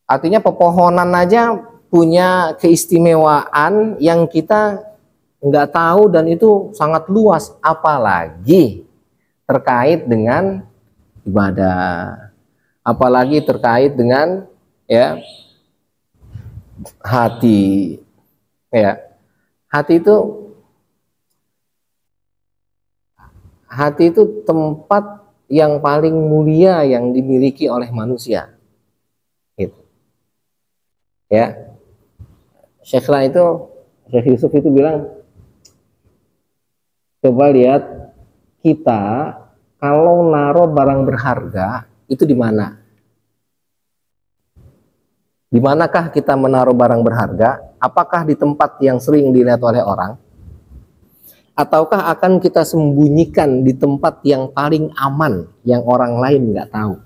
Artinya pepohonan aja punya keistimewaan yang kita nggak tahu dan itu sangat luas, apalagi terkait dengan ibadah, apalagi terkait dengan ya hati. Ya, hati itu tempat yang paling mulia yang dimiliki oleh manusia. Gitu. Ya, Syekh Yusuf itu bilang, coba lihat kita kalau naruh barang berharga itu di mana? Di manakah kita menaruh barang berharga? Apakah di tempat yang sering dilihat oleh orang? Ataukah akan kita sembunyikan di tempat yang paling aman, yang orang lain nggak tahu?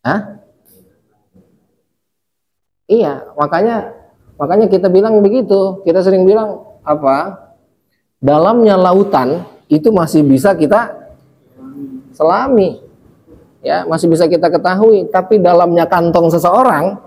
Hah? Iya, makanya kita bilang begitu. Kita sering bilang apa? Dalamnya lautan itu masih bisa kita selami. Ya, masih bisa kita ketahui, tapi dalamnya kantong seseorang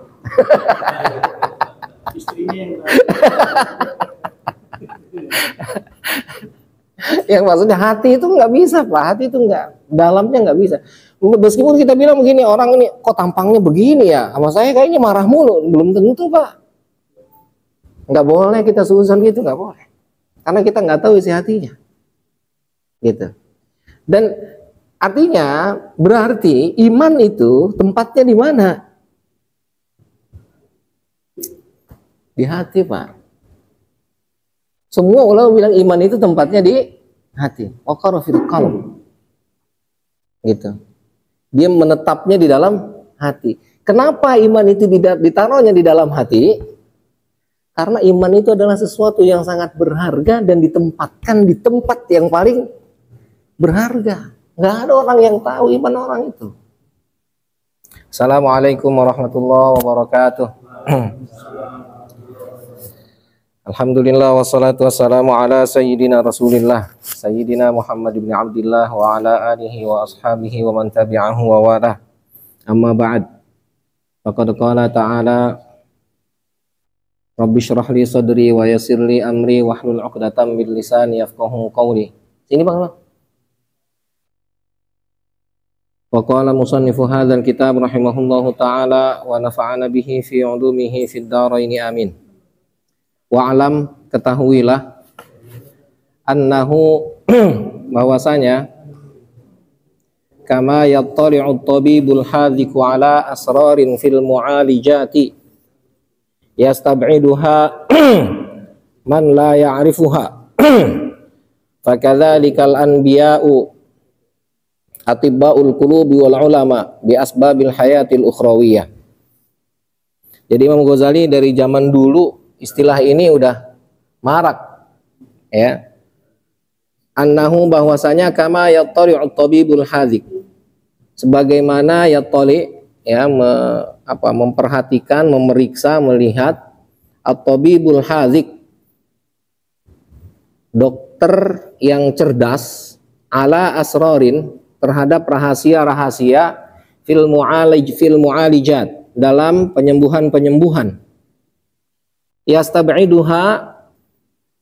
yang maksudnya hati itu nggak bisa, Pak. Hati itu nggak, dalamnya nggak bisa. Meskipun kita bilang begini, orang ini kok tampangnya begini ya, sama saya kayaknya marah mulu, belum tentu, Pak. Nggak boleh kita suzon gitu, nggak boleh, karena kita nggak tahu isi hatinya, gitu. Dan artinya berarti iman itu tempatnya di mana? Di hati, Pak. Semua ulama bilang iman itu tempatnya di hati. Waqara fil qalb. Gitu. Dia menetapnya di dalam hati. Kenapa iman itu ditaruhnya di dalam hati? Karena iman itu adalah sesuatu yang sangat berharga dan ditempatkan di tempat yang paling berharga. Nggak ada orang yang tahu iman orang itu. Assalamualaikum warahmatullahi wabarakatuh. Alhamdulillah wassalatu wassalamu ala sayyidina Rasulillah Sayyidina Muhammad ibn Abdillah wa ala alihi wa ashabihi wa man tabi'ahu wa walah. Amma ba'd. Faqad qala ta'ala Rabbi syrah li sadri wa yassir li amri wahlul 'uqdatam min lisani yafqahu qawli. Sini Bang. Wa qala musannifu hadzal kitab rahimahullahu ta'ala wa nafa'ana bihi fi 'ulumihi fid dharain amin. Wa alam, ketahuilah, annahu bahwasanya kama yattali'u at-tabibul hadziku ala asrarin fil mu'alijati yastab'iduha man la ya'rifuha fakadzalikal anbiya'u atibba'ul qulubi wal ulama bi asbabil hayatil ukhrawiyah. Jadi Imam Ghazali dari zaman dulu istilah ini udah marak, ya. Annahu bahwasanya kama yattali'u tabibul hadzik, sebagaimana yattali, ya, memperhatikan, memeriksa, melihat at-tabibul hadzik, dokter yang cerdas, ala asrarin, terhadap rahasia-rahasia fil mu'alijat, dalam penyembuhan-penyembuhan. Yastab'iduha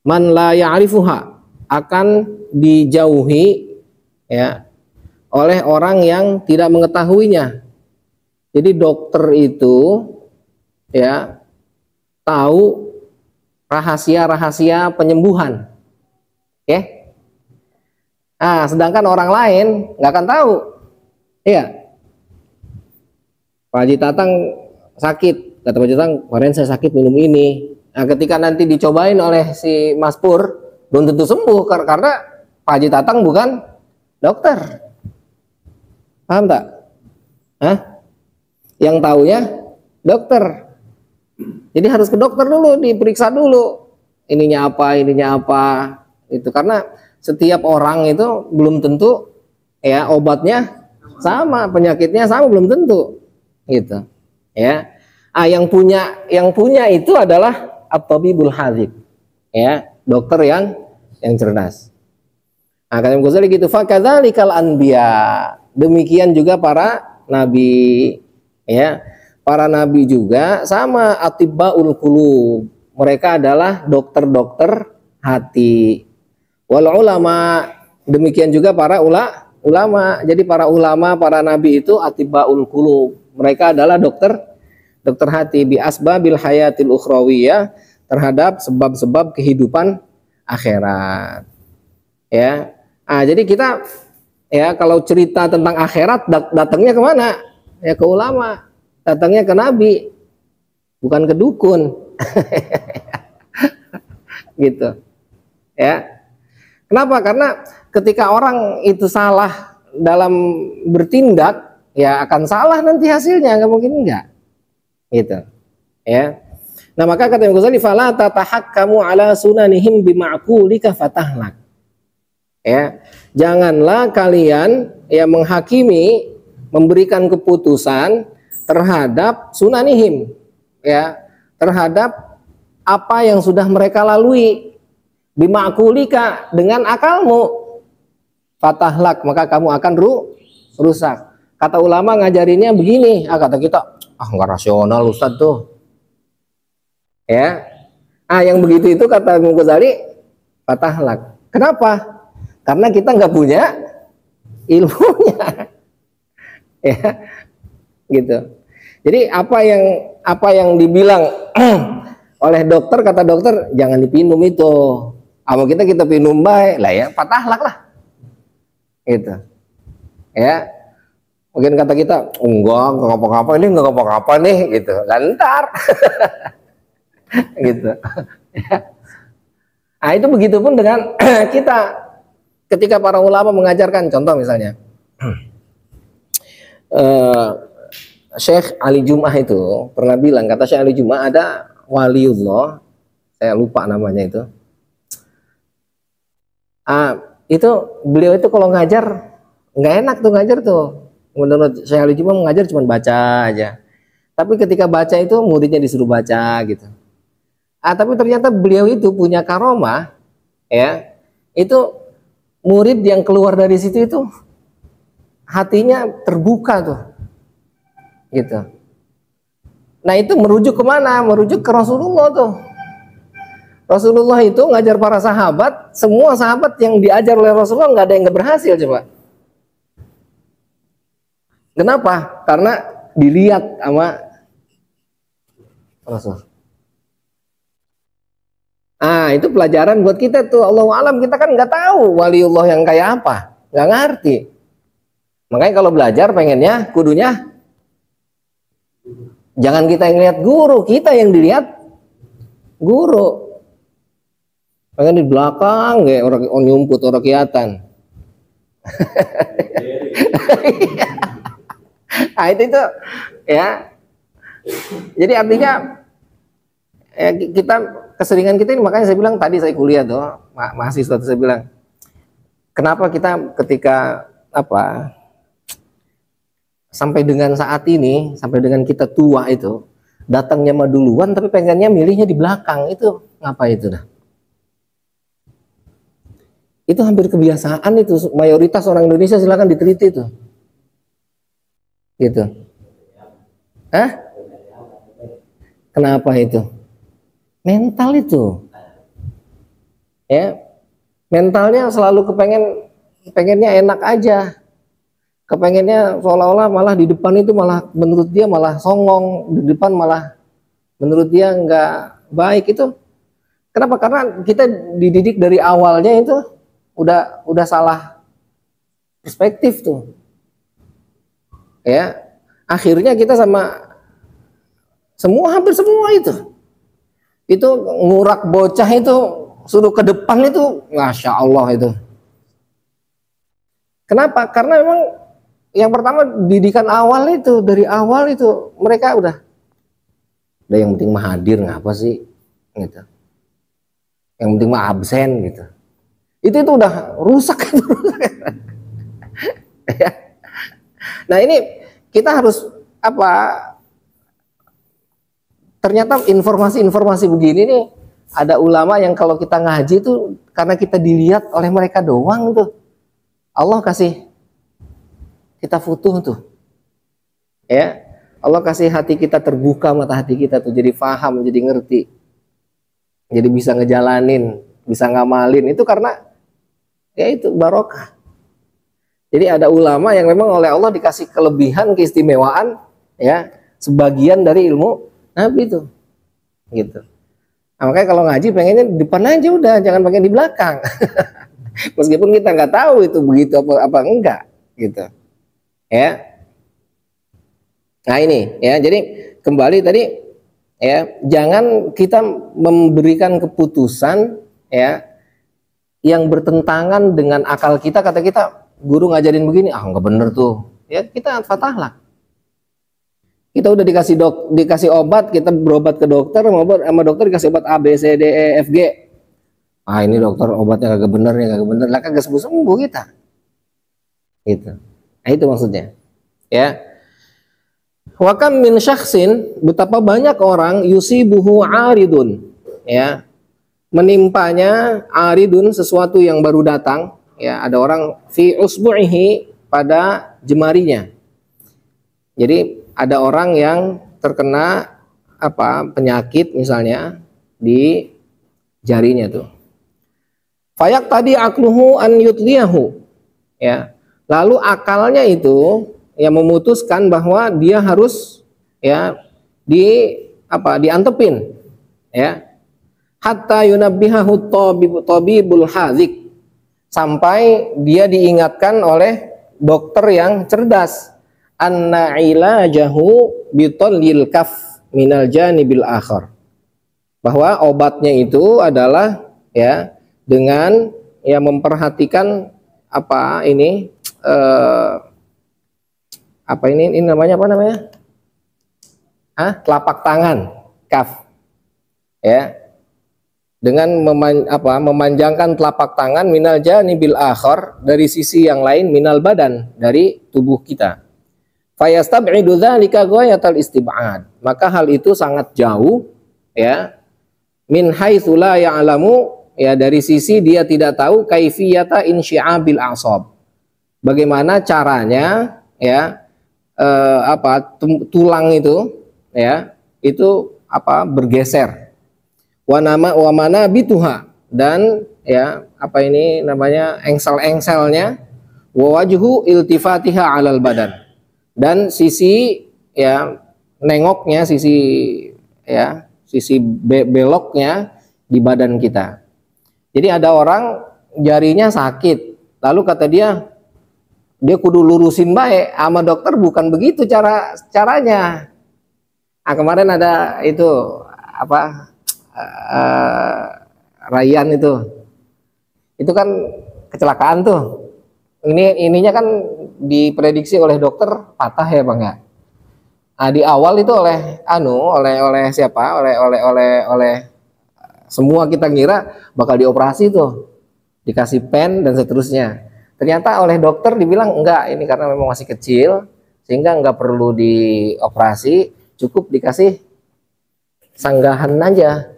man la ya'rifuha, akan dijauhi, ya, oleh orang yang tidak mengetahuinya. Jadi dokter itu, ya, tahu rahasia-rahasia penyembuhan, ya. Nah, sedangkan orang lain nggak akan tahu. Iya. Pak Haji Tatang sakit, kata Pak Haji Tatang, kemarin saya sakit minum ini. Nah, ketika nanti dicobain oleh si Mas Pur, belum tentu sembuh karena Pak Haji Tatang bukan dokter. Paham tak? Hah? Yang taunya dokter. Jadi harus ke dokter dulu, diperiksa dulu. Ininya apa, itu karena setiap orang itu belum tentu, ya, obatnya sama, penyakitnya sama, belum tentu, gitu, ya. Yang punya itu adalah at-tabibul hadzik, ya, dokter yang cerdas. Kata Imam Ghazali gitu, fakadzalikal anbiya, demikian juga para nabi, Ya, para nabi juga sama atibbaul qulub. Mereka adalah dokter-dokter hati. Wal ulama, demikian juga para ulama. Jadi para ulama, para nabi itu atibbaul qulub. Mereka adalah dokter hati bi asbabil hayatil ukhrawiyah, terhadap sebab-sebab kehidupan akhirat. Ya. Jadi kita ya kalau cerita tentang akhirat datangnya kemana? Ya ke ulama, datangnya ke nabi, bukan ke dukun. Gitu. Ya. Kenapa? Karena ketika orang itu salah dalam bertindak, ya akan salah nanti hasilnya, nggak mungkin enggak. Gitu. Ya. Nah, maka kata Imam Ghazali, fala tatahakkamu ala sunanihim bima'qulika fatahlak. Ya. Janganlah kalian ya menghakimi, memberikan keputusan terhadap sunanihim, ya, terhadap apa yang sudah mereka lalui, bima'qulika, dengan akalmu, fatahlak, maka kamu akan rusak. Kata ulama ngajarinnya begini, kata kita, nggak rasional Ustadz tuh. Ya, yang begitu itu kata Imam Ghazali, fatahlak. Kenapa? Karena kita nggak punya ilmunya. Ya, gitu. Jadi apa yang dibilang oleh dokter, kata dokter jangan dipinum itu. Mau kita pinum baik lah ya, fatahlak lah. Gitu. Ya. Mungkin kata kita enggak apa-apa ini, enggak apa-apa nih gitu. Lantar. Gitu. Nah, itu begitupun dengan kita. Ketika para ulama mengajarkan, contoh misalnya Syekh Ali Jum'ah itu pernah bilang, kata Syekh Ali Jum'ah, ada waliullah, saya lupa namanya itu. Itu beliau itu kalau ngajar nggak enak tuh ngajar tuh. Menurut Syekh Ali Jum'ah mengajar cuma baca aja. Tapi ketika baca itu muridnya disuruh baca gitu. Tapi ternyata beliau itu punya karomah, ya. Itu murid yang keluar dari situ itu hatinya terbuka tuh, gitu. Nah itu merujuk kemana? Merujuk ke Rasulullah tuh. Rasulullah itu ngajar para sahabat, semua sahabat yang diajar oleh Rasulullah nggak ada yang nggak berhasil, coba. Kenapa? Karena dilihat sama Rasul. Itu pelajaran buat kita tuh. Allahu alam, kita kan nggak tahu waliullah yang kayak apa, nggak ngerti. Makanya kalau belajar pengennya kudunya jangan kita yang lihat guru, kita yang dilihat guru. Pengen di belakang ya orang nyumput, orang kelihatan. Itu ya. Jadi artinya kita keseringan kita ini, makanya saya bilang tadi saya kuliah tuh mahasiswa tuh, saya bilang kenapa kita ketika sampai dengan saat ini, sampai dengan kita tua itu datangnya mah duluan tapi pengennya milihnya di belakang, itu ngapa itu dah? Itu hampir kebiasaan itu, mayoritas orang Indonesia, silakan diteliti itu. Gitu. Kenapa itu? Mental itu. Ya. Mentalnya selalu pengennya enak aja. Kepengennya seolah-olah malah di depan itu malah menurut dia malah songong, di depan malah menurut dia nggak baik itu. Kenapa? Karena kita dididik dari awalnya itu udah salah perspektif tuh. Ya, akhirnya kita hampir semua itu ngurak bocah itu suruh ke depan itu, masya Allah itu. Kenapa? Karena memang yang pertama didikan awal itu, dari awal itu mereka udah yang penting mah hadir, ngapa sih gitu. Yang penting mah absen gitu. Itu udah rusak. Nah ini kita harus ternyata informasi-informasi begini nih, ada ulama yang kalau kita ngaji itu karena kita dilihat oleh mereka doang tuh, Allah kasih kita futuh tuh, ya. Allah kasih hati kita terbuka, mata hati kita tuh jadi paham, jadi ngerti, jadi bisa ngejalanin, bisa ngamalin, itu karena ya itu barokah. Jadi ada ulama yang memang oleh Allah dikasih kelebihan, keistimewaan, ya, sebagian dari ilmu Nabi itu, gitu. Nah, makanya kalau ngaji pengennya di depan aja udah, jangan pengen di belakang. Meskipun kita nggak tahu itu begitu apa enggak, gitu. Ya. Nah ini ya, jadi kembali tadi ya, jangan kita memberikan keputusan ya yang bertentangan dengan akal kita. Kata kita guru ngajarin begini, nggak bener tuh, ya kita fatahlah. Kita udah dikasih obat, kita berobat ke dokter, sama dokter dikasih obat A B C D E F G. Ini dokter obatnya kagak bener ya, kagak bener, lah kagak sembuh kita. Gitu. Nah itu maksudnya. Ya. Wa kam min syakhsin, betapa banyak orang yusibuhu aridun, ya, menimpanya aridun, sesuatu yang baru datang, ya, ada orang fi usbu'ihi, pada jemarinya. Jadi ada orang yang terkena penyakit misalnya di jarinya tuh. Fayak tadi akluhu an yutliyahu, ya, lalu akalnya itu yang memutuskan bahwa dia harus ya diantepin, ya, hatta yunabbihahu tabibul hazik, sampai dia diingatkan oleh dokter yang cerdas, anna ilajahu bitallil kaf minal janibil akhar, bahwa obatnya itu adalah ya dengan ya memperhatikan ini namanya apa namanya? Telapak tangan, kaf. Ya. Dengan memanjangkan telapak tangan minal janibil akhar, dari sisi yang lain, minal badan, dari tubuh kita. Fayastab'idu dzalika ghayatal istib'ad. Maka hal itu sangat jauh, ya. Min haitsu la ya'lamu, ya, dari sisi dia tidak tahu kaifiyata insyi'abil a'shab. Bagaimana caranya, ya, tulang itu, ya, itu bergeser. Wa mana bituha, dan ya engsel-engselnya, wa wajhu iltifatiha alal badan, dan sisi ya nengoknya, sisi beloknya di badan kita. Jadi ada orang jarinya sakit, lalu kata dia kudu lurusin baik, sama dokter bukan begitu caranya. Kemarin ada itu Ryan itu kan kecelakaan tuh. Ininya kan diprediksi oleh dokter patah ya Bang ya. Di awal itu oleh siapa? Oleh semua kita ngira bakal dioperasi tuh, dikasih pen dan seterusnya. Ternyata oleh dokter dibilang enggak, ini karena memang masih kecil sehingga enggak perlu dioperasi, cukup dikasih sanggahan aja.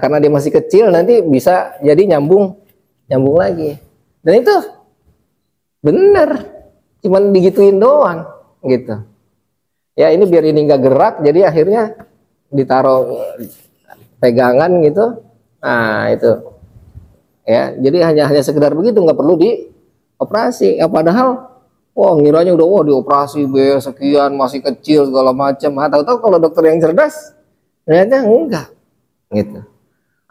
Karena dia masih kecil nanti bisa jadi nyambung lagi. Dan itu bener, cuman digituin doang gitu. Ya ini biar ini enggak gerak, jadi akhirnya ditaruh pegangan gitu. Itu. Ya, jadi hanya sekedar begitu, nggak perlu dioperasi. Ya, padahal, ngiranya udah dioperasi sekian, masih kecil segala macam. Tahu-tahu kalau dokter yang cerdas, ternyata enggak, gitu.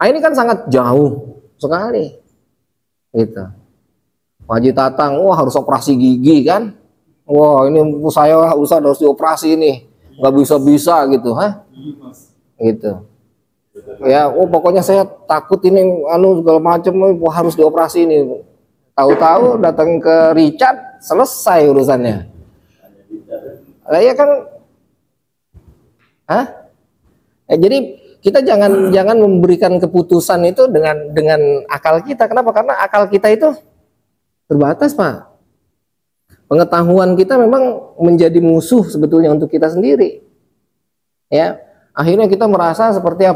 Ini kan sangat jauh sekali, gitu. Haji Tatang, harus operasi gigi kan? Ini saya harus dioperasi nih, nggak bisa gitu, gitu. Ya, pokoknya saya takut ini segala macam, harus dioperasi ini. Tahu-tahu datang ke Richard, selesai urusannya. Ya kan? Jadi kita jangan memberikan keputusan itu dengan akal kita. Kenapa? Karena akal kita itu terbatas, Pak. Pengetahuan kita memang menjadi musuh sebetulnya untuk kita sendiri. Ya. Akhirnya kita merasa seperti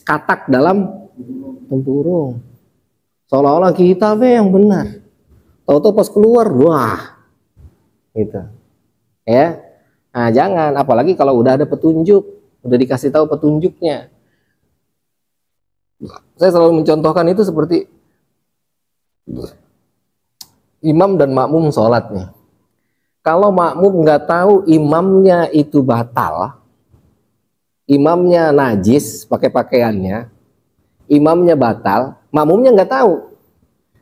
katak dalam tempurung, seolah-olah kita yang benar. Tahu-tahu pas keluar, gitu ya. Nah jangan, apalagi kalau udah ada petunjuk, udah dikasih tahu petunjuknya. Saya selalu mencontohkan itu seperti imam dan makmum sholat nih. Kalau makmum nggak tahu imamnya itu batal, imamnya najis pakai pakaiannya, imamnya batal, makmumnya nggak tahu,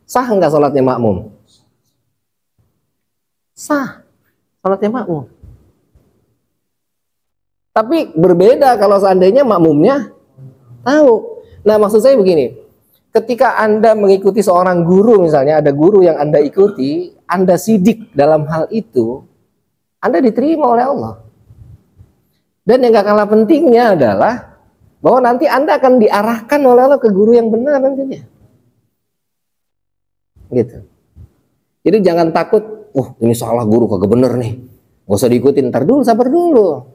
sah nggak sholatnya makmum? Sah, sholatnya makmum. Tapi berbeda kalau seandainya makmumnya tahu. Nah maksud saya begini, ketika Anda mengikuti seorang guru, misalnya ada guru yang Anda ikuti, Anda sidik dalam hal itu, Anda diterima oleh Allah. Dan yang gak kalah pentingnya adalah bahwa nanti Anda akan diarahkan oleh Allah ke guru yang benar nantinya. Gitu. Jadi jangan takut, ini salah guru kagak bener nih, gak usah diikutin, ntar dulu, sabar dulu.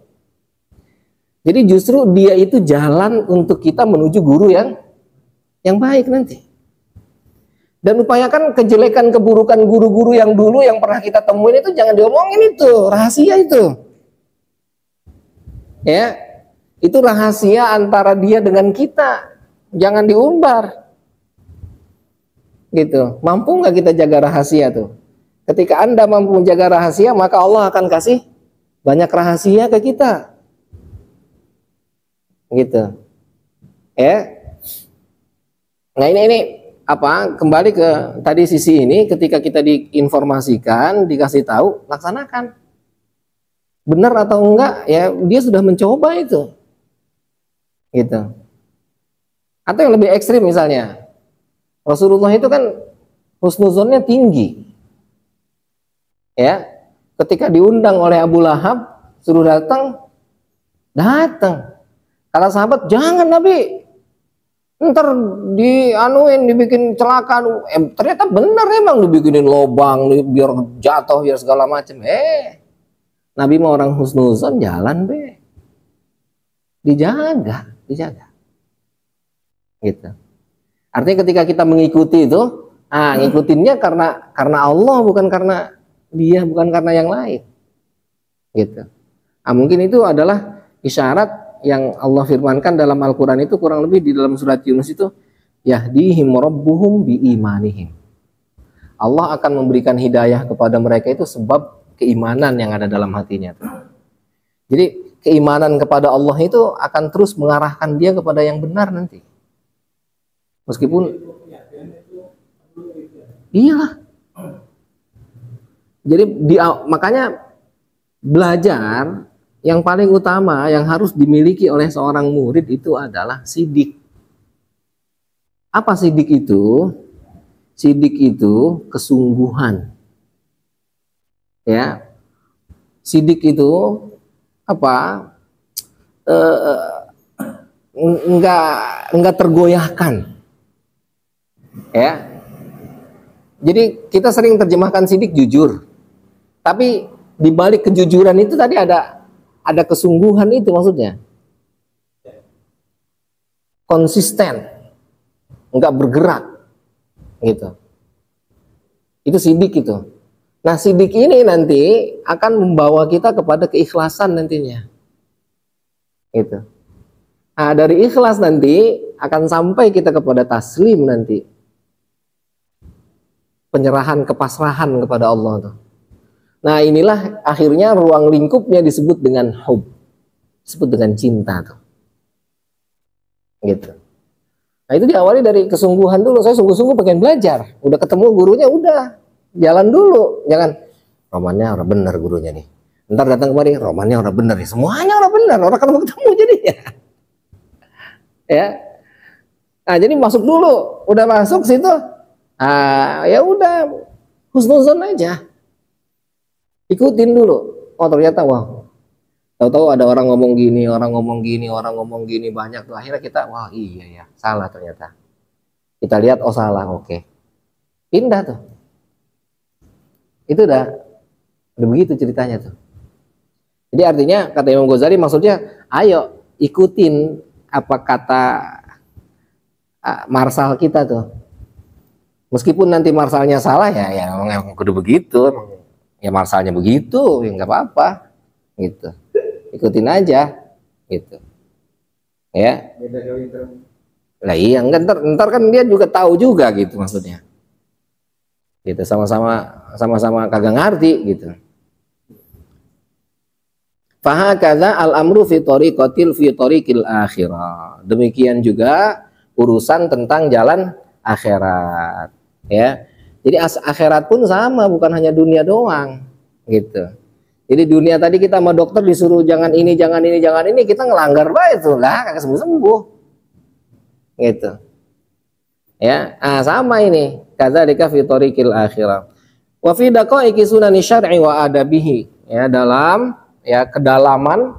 Jadi justru dia itu jalan untuk kita menuju guru yang baik nanti. Dan upayakan kejelekan keburukan guru-guru yang dulu yang pernah kita temuin itu jangan diomongin, itu rahasia itu. Ya, itu rahasia antara dia dengan kita, jangan diumbar. Gitu. Mampu nggak kita jaga rahasia tuh? Ketika Anda mampu menjaga rahasia, maka Allah akan kasih banyak rahasia ke kita. Gitu. Ya. Nah ini apa? Kembali ke tadi sisi ini, ketika kita diinformasikan, dikasih tahu, laksanakan. Benar atau enggak, ya dia sudah mencoba itu. Gitu. Atau yang lebih ekstrim misalnya, Rasulullah itu kan husnuzonnya tinggi. Ya, ketika diundang oleh Abu Lahab, suruh datang. Kata sahabat, jangan Nabi, ntar dianuin, dibikin celaka. Ternyata benar emang dibikinin lobang, biar jatuh, biar segala macam. Nabi mau orang husnuzon, jalan be, dijaga. Gitu. Artinya ketika kita mengikuti itu, ngikutinnya karena Allah, bukan karena dia, bukan karena yang lain. Gitu. Mungkin itu adalah isyarat yang Allah firmankan dalam Al-Quran itu, kurang lebih di dalam surat Yunus itu, yahdihim rabbuhum biimanihim. Allah akan memberikan hidayah kepada mereka itu sebab keimanan yang ada dalam hatinya. Jadi keimanan kepada Allah itu akan terus mengarahkan dia kepada yang benar nanti. Meskipun iya. Jadi makanya belajar yang paling utama yang harus dimiliki oleh seorang murid itu adalah sidik. Apa sidik itu? Sidik itu kesungguhan. Ya, sidik itu apa? Enggak tergoyahkan. Ya, jadi kita sering terjemahkan sidik jujur, tapi di balik kejujuran itu tadi ada kesungguhan, itu maksudnya konsisten, enggak bergerak, gitu. Itu sidik itu. Nah sidik ini nanti akan membawa kita kepada keikhlasan nantinya. Gitu. Nah dari ikhlas nanti akan sampai kita kepada taslim nanti. Penyerahan, kepasrahan kepada Allah tuh. Nah inilah akhirnya ruang lingkupnya disebut dengan hub. Disebut dengan cinta tuh. Gitu. Nah itu diawali dari kesungguhan dulu. Saya sungguh-sungguh pengen belajar. Udah ketemu gurunya, udah. Jalan dulu, jangan romannya orang bener gurunya nih. Ntar datang kemari, romannya orang bener nih. Semuanya orang bener, orang ketemu jadinya. Ya. Nah, jadi masuk dulu. Udah masuk situ, ya udah husnuzon aja. Ikutin dulu. Oh ternyata wah. Tahu-tahu ada orang ngomong gini, orang ngomong gini banyak tuh. Akhirnya kita wah iya ya, salah ternyata. Kita lihat oh salah, oke. Pindah tuh. Itu udah begitu ceritanya tuh. Jadi artinya kata Imam Ghazali maksudnya ayo ikutin apa kata marsal kita tuh. Meskipun nanti marsalnya salah ya emang kudu begitu. Ya marsalnya begitu, ya nggak apa-apa, gitu. Ikutin aja, gitu. Ya. Lah iya, ntar kan dia juga tahu juga gitu maksudnya. Gitu, sama-sama kagak ngerti gitu. Fahakadza al-amru fi tariqil akhirah. Demikian juga urusan tentang jalan akhirat, ya. Jadi akhirat pun sama, bukan hanya dunia doang, gitu. Jadi dunia tadi kita sama dokter disuruh jangan ini, jangan ini, jangan ini, kita ngelanggar baik itu lah, kagak sembuh-sembuh, gitu. Ya, sama ini. Kadzalika fi tariqil akhirah. Wa fi daqaiqi sunani syar'i wa adabihi. Ya, dalam ya kedalaman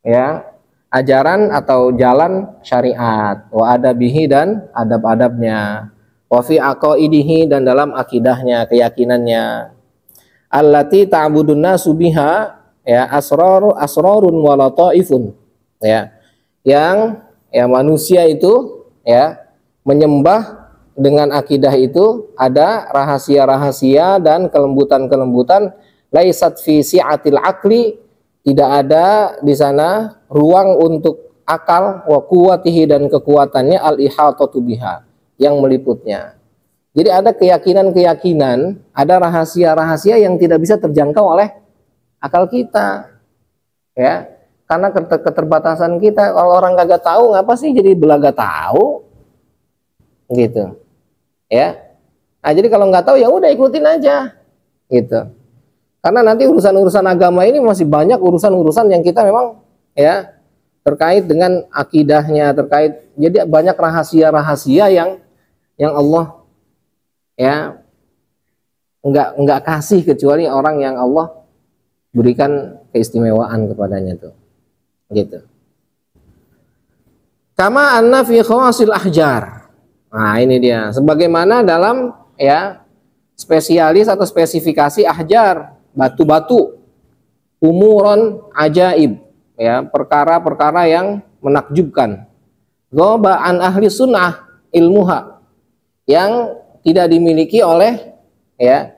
ya ajaran atau jalan syariat, wa adabihi dan adab-adabnya, wa fi aqaidihi dan dalam akidahnya, keyakinannya, allati ta'budun nasu biha ya asrarun wa lataifun, ya yang ya manusia itu ya menyembah dengan akidah itu ada rahasia-rahasia dan kelembutan-kelembutan, laisat fi si'atil aqli, tidak ada di sana ruang untuk akal, wa quwwatihi dan kekuatannya, al ihatatu biha yang meliputnya. Jadi ada keyakinan-keyakinan, ada rahasia-rahasia yang tidak bisa terjangkau oleh akal kita, ya, karena keterbatasan kita. Kalau orang kagak tahu, ngapa sih jadi belaga tahu, gitu, ya. Nah, jadi kalau nggak tahu ya udah ikutin aja, gitu. Karena nanti urusan-urusan agama ini masih banyak urusan-urusan yang kita memang ya terkait dengan akidahnya, terkait, jadi banyak rahasia-rahasia yang Allah ya nggak kasih kecuali orang yang Allah berikan keistimewaan kepadanya tuh, gitu. Kama anna fi khawasil ahjar. Nah, ini dia. Sebagaimana dalam ya spesialis atau spesifikasi ahjar, batu-batu, umuron ajaib, ya perkara-perkara yang menakjubkan. Ghaba an ahli sunnah ilmuha, yang tidak dimiliki oleh ya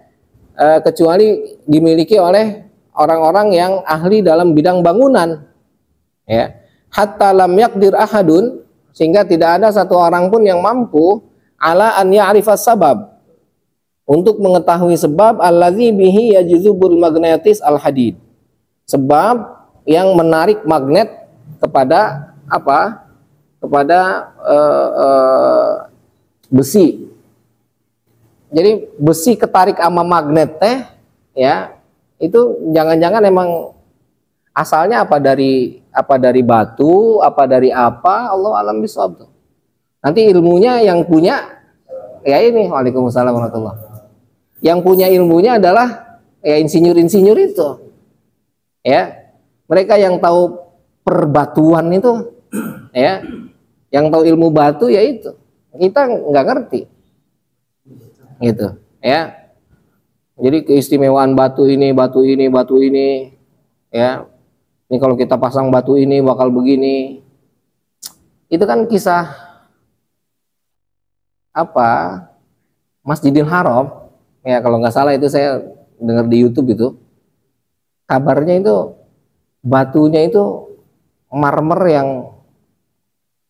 kecuali dimiliki oleh orang-orang yang ahli dalam bidang bangunan, ya. Hatta lam yaqdir ahadun, sehingga tidak ada satu orang pun yang mampu ala an ya'rifas sabab, untuk mengetahui sebab allazi bihi yajzubul magnetis al hadid, sebab yang menarik magnet kepada apa? Kepada besi. Jadi besi ketarik sama magnet teh ya, itu jangan-jangan emang asalnya apa dari batu, apa dari apa, Allah alam bisawab tuh. Nanti ilmunya yang punya ya ini, waalaikumsalam warahmatullahi. Yang punya ilmunya adalah ya insinyur-insinyur itu, ya mereka yang tahu perbatuan itu, ya yang tahu ilmu batu ya itu, kita nggak ngerti, gitu, ya. Jadi keistimewaan batu ini, ya ini kalau kita pasang batu ini bakal begini, itu kan kisah apa Masjidil Haram. Ya kalau nggak salah itu saya dengar di YouTube itu, kabarnya itu batunya itu marmer yang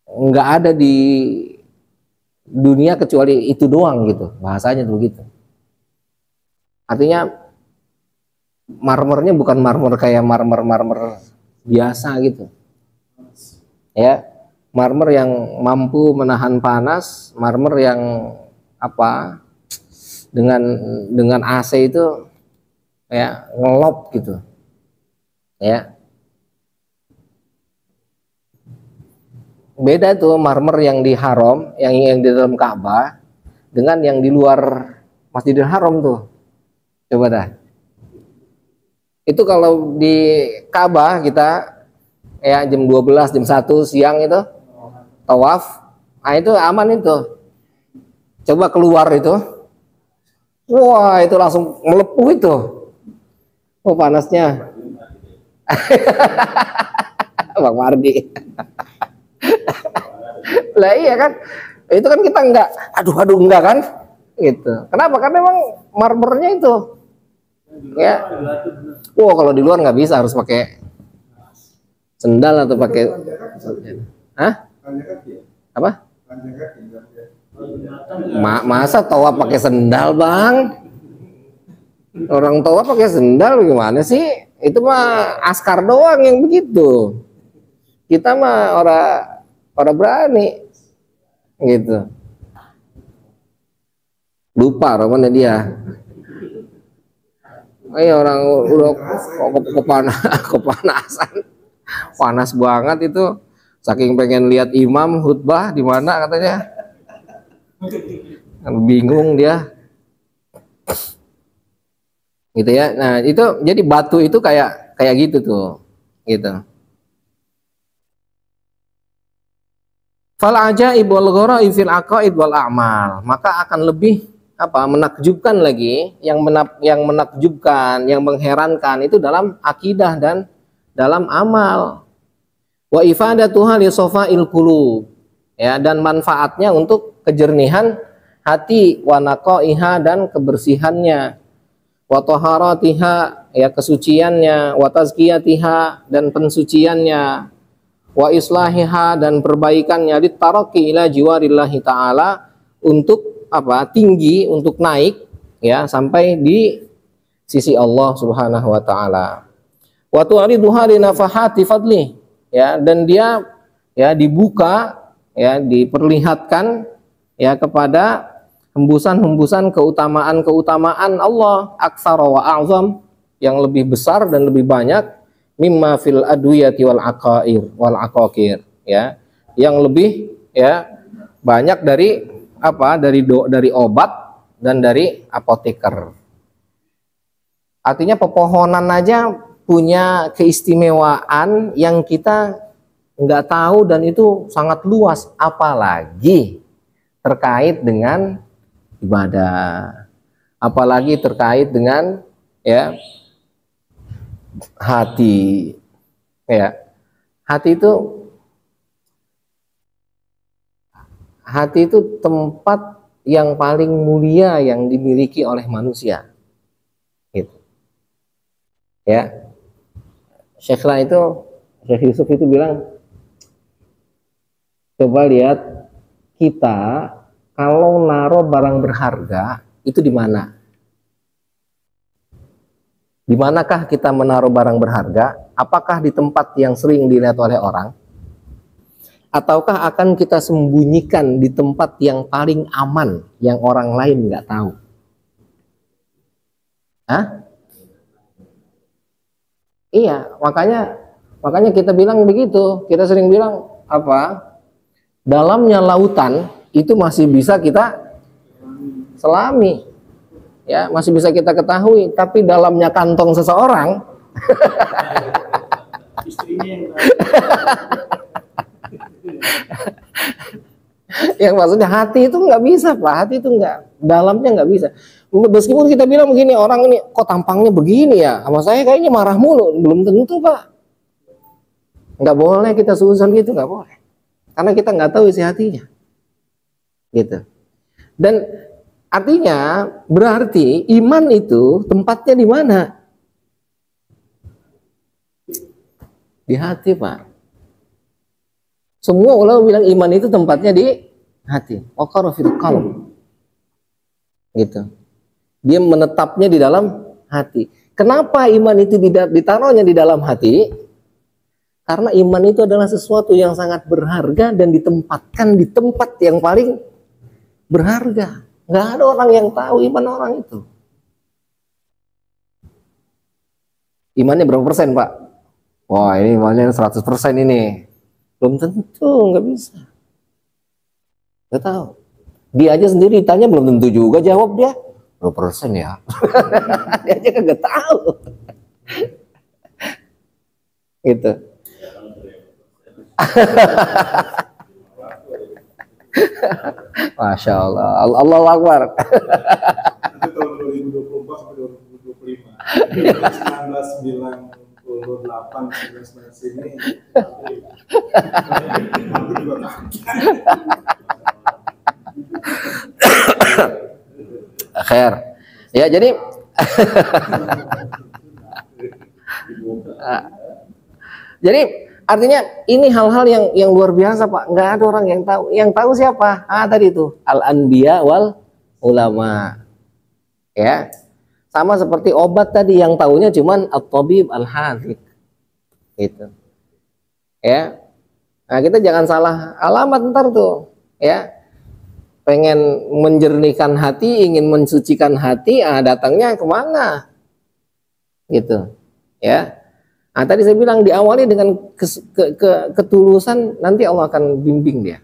nggak ada di dunia kecuali itu doang gitu, bahasanya tuh begitu. Artinya marmernya bukan marmer kayak marmer biasa gitu, ya marmer yang mampu menahan panas, marmer yang apa dengan AC itu ya ngelop gitu, ya beda tuh marmer yang di Haram, yang di dalam Ka'bah dengan yang di luar Masjidil Haram tuh, coba dah. Itu kalau di Ka'bah kita ya jam 12, jam 1 siang itu tawaf, nah itu aman itu. Coba keluar itu, wah itu langsung melepuh itu, oh panasnya. Bang Mardi. Lah iya kan, itu kan kita enggak, aduh enggak kan, gitu. Kenapa? Karena memang marmernya itu Ya. Wow, kalau di luar nggak bisa, harus pakai sendal atau pakai. Hah? Apa? Masa tawaf pakai sendal, Bang? Orang tawaf pakai sendal gimana sih? Itu mah askar doang yang begitu. Kita mah orang berani gitu. Lupa rupanya dia. Orang udah kepanasan. Panas banget itu. Saking pengen lihat imam khutbah di mana katanya. Bingung dia. Gitu ya. Nah, itu jadi batu itu kayak gitu tuh. Gitu. Fal ajaib wal gharaib fil aqaid wal a'mal. Maka akan lebih menakjubkan lagi, yang menakjubkan, yang mengherankan itu dalam akidah dan dalam amal. Wa ifadatuha li safa'il qulub, ya, dan manfaatnya untuk kejernihan hati, wa naqaiha, dan kebersihannya, wa taharatiha, ya, kesuciannya, wa tazkiyatiha, dan pensuciannya, wa islahiha, dan perbaikannya, ditaraqi ila jiwarillahi ta'ala, untuk tinggi, untuk naik, ya, sampai di sisi Allah Subhanahu wa taala. Wa tu'riduha li nafahati fadli, ya, dan dia, ya, dibuka, ya, diperlihatkan, ya, kepada hembusan-hembusan keutamaan Allah, aktsara wa a'zam, yang lebih besar dan lebih banyak, mimma fil adwiyati wal aqair, ya, yang lebih, ya, banyak dari dari obat dan dari apoteker. Artinya pepohonan aja punya keistimewaan yang kita nggak tahu, dan itu sangat luas, apalagi terkait dengan ibadah, apalagi terkait dengan, ya, hati, ya. Hati itu tempat yang paling mulia yang dimiliki oleh manusia, gitu. Ya, Syekh Yusuf itu bilang, coba lihat kita kalau naruh barang berharga itu di mana? Di manakah kita menaruh barang berharga? Apakah di tempat yang sering dilihat oleh orang? Ataukah akan kita sembunyikan di tempat yang paling aman, yang orang lain nggak tahu? Hah? Iya, makanya kita bilang begitu. Kita sering bilang dalamnya lautan itu masih bisa kita selami, ya, masih bisa kita ketahui. Tapi dalamnya kantong seseorang, yang maksudnya hati itu nggak bisa, Pak. Hati itu dalamnya nggak bisa. Meskipun kita bilang begini, orang ini kok tampangnya begini ya, sama saya kayaknya marah mulu, belum tentu, Pak. Nggak boleh kita suuzon gitu, nggak boleh, karena kita nggak tahu isi hatinya, gitu. Dan artinya berarti iman itu tempatnya di mana? Di hati, Pak. Semua ulama bilang iman itu tempatnya di hati. Waqara fil qalb. Gitu. Dia menetapnya di dalam hati. Kenapa iman itu ditaruhnya di dalam hati? Karena iman itu adalah sesuatu yang sangat berharga dan ditempatkan di tempat yang paling berharga. Nggak ada orang yang tahu iman orang itu. Imannya berapa persen, Pak? Wah, ini imannya 100% ini. Belum tentu, nggak bisa. Nggak tahu. Dia aja sendiri ditanya belum tentu juga jawab dia. Berapa persen ya? Dia aja nggak tahu. Gitu. Masya Allah. Allahu Akbar. Itu tahun 2024 sampai 2025. 1998 sampai sini. Khair. Ya, jadi Jadi artinya ini hal-hal yang luar biasa Pak. Nggak ada orang yang tahu. Yang tahu siapa? Tadi itu al-anbiya wal ulama. Ya, sama seperti obat tadi yang tahunya cuman at-tabib al-hadzik. Gitu. Ya. Nah, kita jangan salah alamat ntar tuh. Ya. Pengen menjernihkan hati, ingin mensucikan hati, datangnya kemana? Gitu. Ya. Nah, tadi saya bilang diawali dengan ketulusan, nanti Allah akan bimbing dia.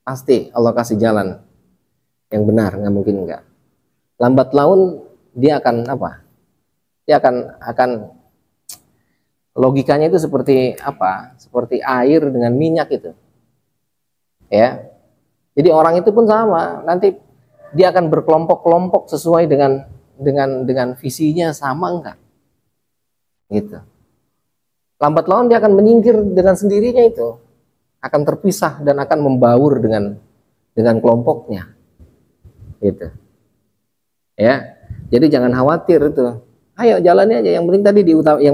Pasti Allah kasih jalan yang benar, nggak mungkin enggak. Lambat laun dia akan apa? Dia akan logikanya itu seperti apa? Seperti air dengan minyak itu. Ya. Jadi orang itu pun sama, nanti dia akan berkelompok-kelompok sesuai dengan visinya sama enggak? Gitu. Lambat laun dia akan menyingkir dengan sendirinya itu, akan terpisah dan akan membaur dengan kelompoknya, gitu. Ya, jadi jangan khawatir itu. Ayo jalani aja. Yang penting tadi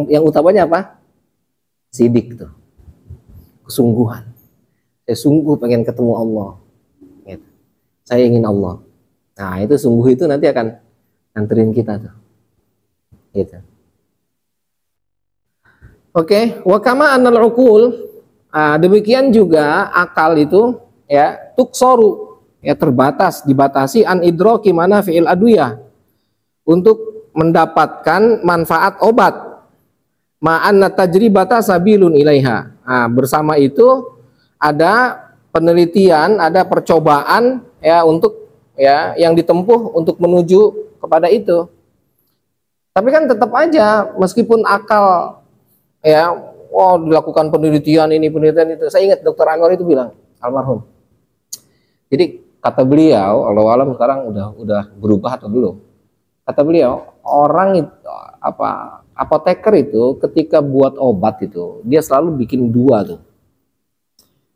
yang utamanya apa? Sidik tuh, kesungguhan. Saya sungguh pengen ketemu Allah. Gitu. Saya ingin Allah. Nah itu sungguh itu nanti akan nganterin kita tuh, gitu. Oke, wa kama annal uqul, demikian juga akal itu ya tuksoru, ya dibatasi an idraki mana fi'il adwiyah, untuk mendapatkan manfaat obat. Ma'anna tajribata sabilun ilaiha. Bersama itu ada penelitian, ada percobaan ya untuk ya yang ditempuh untuk menuju kepada itu. Tapi kan tetap aja meskipun akal ya, dilakukan penelitian ini, penelitian itu. Saya ingat Dr. Anwar itu bilang, almarhum. Jadi kata beliau, Allah alam sekarang udah berubah atau belum? Kata beliau, orang itu apoteker itu ketika buat obat itu, dia selalu bikin 2 tuh.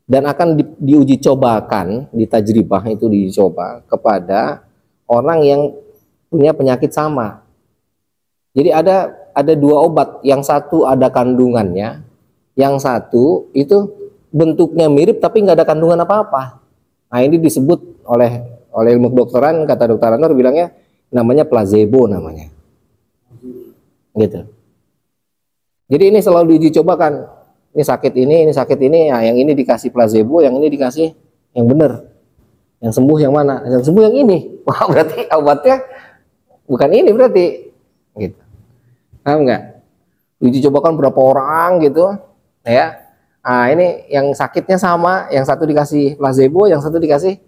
Dan akan diuji cobakan, di tajribah itu dicoba kepada orang yang punya penyakit sama. Jadi ada 2 obat, yang satu ada kandungannya, yang satu itu bentuknya mirip tapi nggak ada kandungan apa-apa. Nah ini disebut oleh ilmu kedokteran, kata Dr. Anwar bilangnya namanya placebo namanya, gitu. Jadi ini selalu diuji cobakan, ini sakit ini, ya, yang ini dikasih placebo, yang ini dikasih yang benar, yang sembuh yang mana, yang sembuh yang ini. Wah berarti obatnya bukan ini berarti, gitu. Paham nggak? Uji cobakan berapa orang gitu, ya. Ini yang sakitnya sama, yang satu dikasih placebo, yang satu dikasih.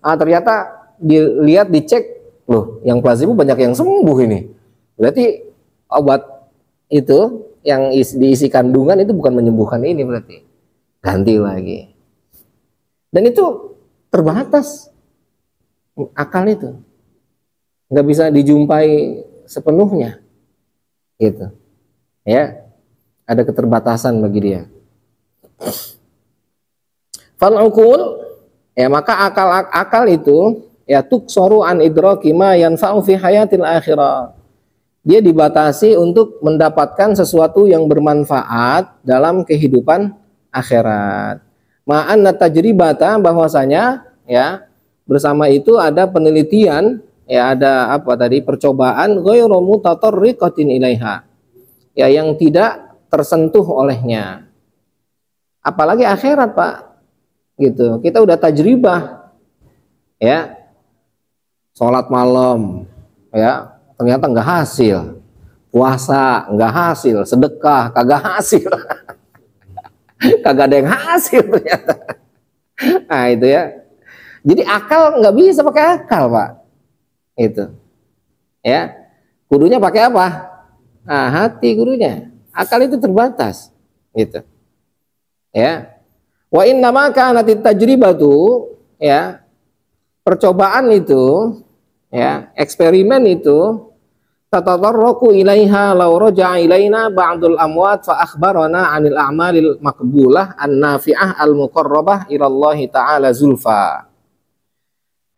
Ternyata dilihat, dicek, loh, yang placebo banyak yang sembuh ini. Berarti obat itu yang diisi kandungan itu bukan menyembuhkan ini berarti. Ganti lagi. Dan itu terbatas akal itu, nggak bisa dijumpai sepenuhnya. Gitu. Ya. Ada keterbatasan bagi dia. Fal uqul, ya maka akal itu ya tuksoru an idraki ma yanfa'u fi hayatil akhirah. Dia dibatasi untuk mendapatkan sesuatu yang bermanfaat dalam kehidupan akhirat. Ma'anna tajribata, bahwasanya ya bersama itu ada penelitian, ya ada percobaan ghairu mutatarriqatin ilaiha, ya yang tidak tersentuh olehnya. Apalagi akhirat Pak, gitu. Kita udah tajribah, ya sholat malam, ya ternyata nggak hasil, puasa nggak hasil, sedekah kagak hasil, kagak ada yang hasil ternyata. Nah itu ya. Jadi akal nggak bisa pakai akal Pak. Itu ya, kudunya pakai apa? Hati kudunya. Akal itu terbatas, gitu ya. Wa inna ma kanat tajribatu, ya percobaan itu, ya eksperimen itu, tatatarraku ilaiha law raja'a ilaina ba'dul amwat fa akhbarana 'anil a'malil maqbulah an-nafi'ah al-muqarrabah ila Allah taala zulfa.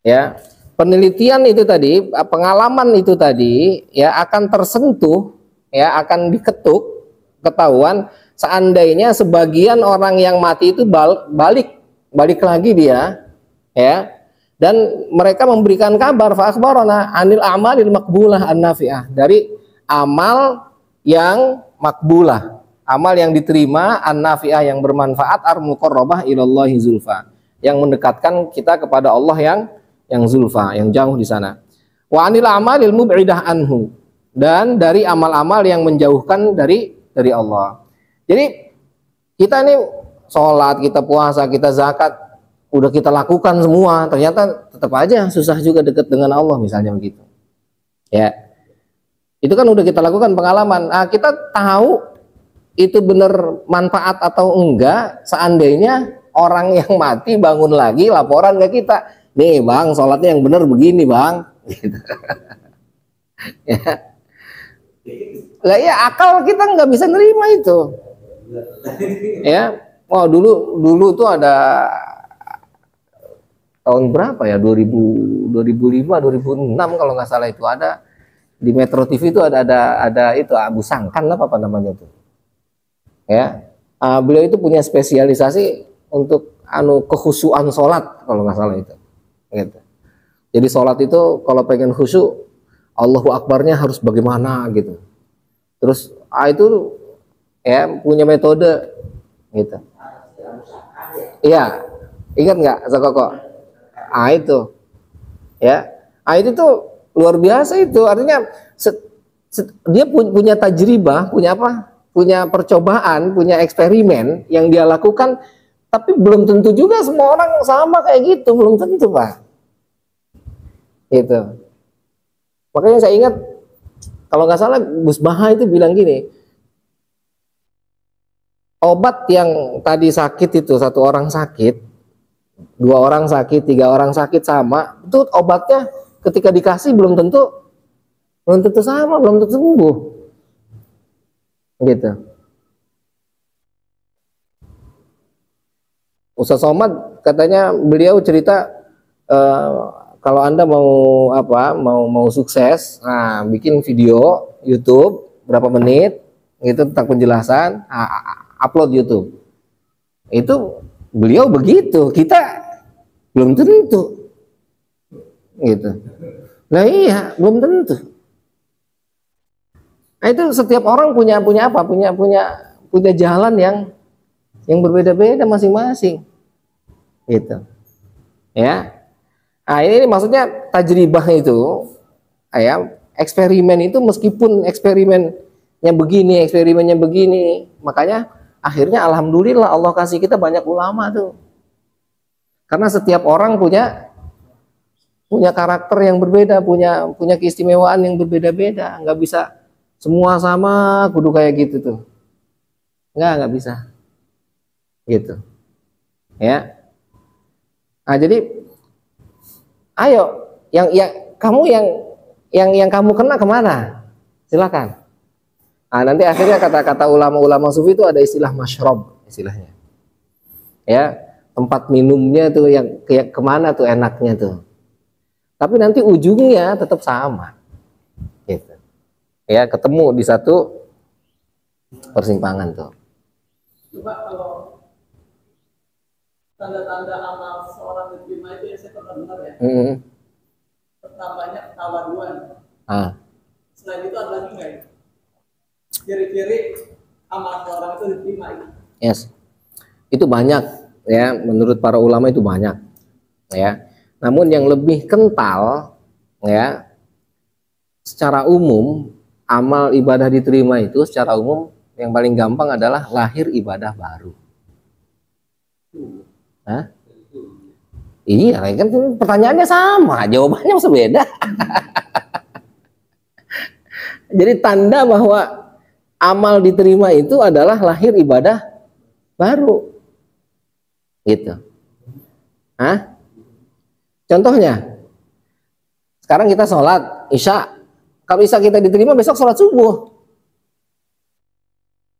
Ya. penelitian itu tadi, pengalaman itu tadi ya akan tersentuh, ya akan diketuk, ketahuan seandainya sebagian orang yang mati itu balik lagi dia, ya, dan mereka memberikan kabar fa akhbarana anil a'malil maqbulah an-nafi'ah, dari amal yang makbulah, amal yang diterima, an-nafi'ah yang bermanfaat, ar-muqarrabah ilallahi zulfa, yang mendekatkan kita kepada Allah yang zulfa, yang jauh di sana. Wa anil amalil mub'idah anhu, dan dari amal-amal yang menjauhkan dari Allah. Jadi kita ini sholat, kita puasa, kita zakat, udah kita lakukan semua, ternyata tetap aja susah juga dekat dengan Allah, misalnya begitu. Ya, itu kan udah kita lakukan pengalaman. Nah, kita tahu itu benar manfaat atau enggak seandainya orang yang mati bangun lagi laporan ke kita, nih bang, sholatnya yang benar begini bang, gitu. Ya. Lah ya, akal kita nggak bisa nerima itu. Ya, oh dulu tuh ada tahun berapa ya, 2005 2006 kalau nggak salah, itu ada di Metro TV itu ada itu Abu Sangkan apa namanya itu. Ya, beliau itu punya spesialisasi untuk kekhusyuan sholat kalau nggak salah itu. Gitu. Jadi sholat itu kalau pengen khusyuk, Allahu Akbarnya harus bagaimana gitu. Terus itu ya punya metode gitu. Iya, ingat nggak Zakoko? Itu ya, itu tuh luar biasa itu. Artinya dia punya tajribah, punya apa? Punya percobaan, punya eksperimen yang dia lakukan. Tapi belum tentu juga semua orang sama kayak gitu, belum tentu Pak. Gitu. Makanya saya ingat kalau nggak salah Gus Baha itu bilang gini, obat yang tadi sakit itu, satu orang sakit, dua orang sakit, tiga orang sakit sama, itu obatnya ketika dikasih belum tentu sama, belum tentu sembuh. Gitu. Ustaz Somad katanya beliau cerita kalau Anda mau sukses, nah bikin video YouTube berapa menit gitu tentang penjelasan, upload YouTube. Itu beliau begitu, kita belum tentu. Gitu. Nah iya, belum tentu. Nah, itu setiap orang punya apa? Punya jalan yang berbeda-beda masing-masing, gitu, ya. Nah, ini maksudnya tajribah itu, ya, eksperimen itu meskipun eksperimennya begini, makanya akhirnya alhamdulillah Allah kasih kita banyak ulama tuh, karena setiap orang punya karakter yang berbeda, punya keistimewaan yang berbeda-beda, nggak bisa semua sama, kudu kayak gitu tuh, nggak bisa. Gitu, ya. Nah, jadi ayo yang kamu kena kemana? Silakan. Nah, nanti akhirnya kata-kata ulama-ulama sufi itu ada istilah masyrob, istilahnya. Ya, tempat minumnya tuh yang kayak kemana tuh enaknya tuh. Tapi nanti ujungnya tetap sama. Gitu. Ya, ketemu di satu persimpangan tuh. Coba kalau tanda-tanda amal seorang diterima itu yang saya pernah dengar ya. Pertamanya ketawaduan. Selain itu ada lagi nggak ya? Ciri-ciri amal seorang itu diterima itu. Yes, itu banyak ya, menurut para ulama itu banyak ya. Namun yang lebih kental ya, secara umum amal ibadah diterima itu secara umum yang paling gampang adalah lahir ibadah baru. Hah? Iya, kan pertanyaannya sama, jawabannya masih beda. Jadi tanda bahwa amal diterima itu adalah lahir ibadah baru. Gitu. Hah? Contohnya, sekarang kita sholat Isya. Kalau Isya kita diterima, besok sholat subuh.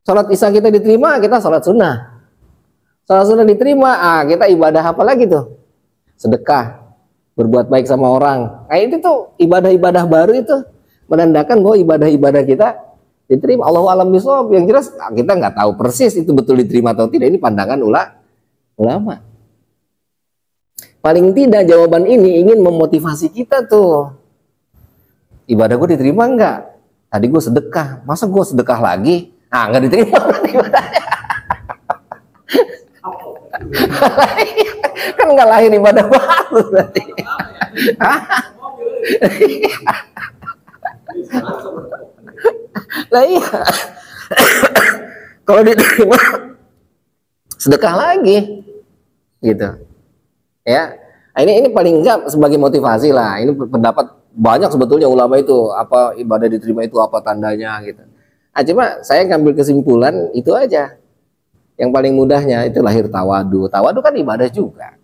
Sholat Isya kita diterima, kita sholat sunnah. Sholat sunnah diterima, kita ibadah apa lagi tuh? Sedekah. berbuat baik sama orang. Nah, itu tuh ibadah-ibadah baru itu menandakan bahwa ibadah-ibadah kita diterima. Allahu a'lam bishawab. Yang jelas kita nggak tahu persis itu betul diterima atau tidak. Ini pandangan ulama. Paling tidak jawaban ini ingin memotivasi kita tuh. Ibadah gue diterima nggak? Tadi gue sedekah, masa gue sedekah lagi? Nah, nggak diterima ibadahnya. Kan nggak lahir ibadah baru berarti. Nah iya. Kalau diterima sedekah lagi gitu ya. Nah, ini paling enggak sebagai motivasi lah. Ini pendapat banyak sebetulnya ulama itu, apa ibadah diterima itu apa tandanya gitu. Nah, cuma saya ngambil kesimpulan itu aja. Yang paling mudahnya itu lahir tawadu. Tawadu kan ibadah juga.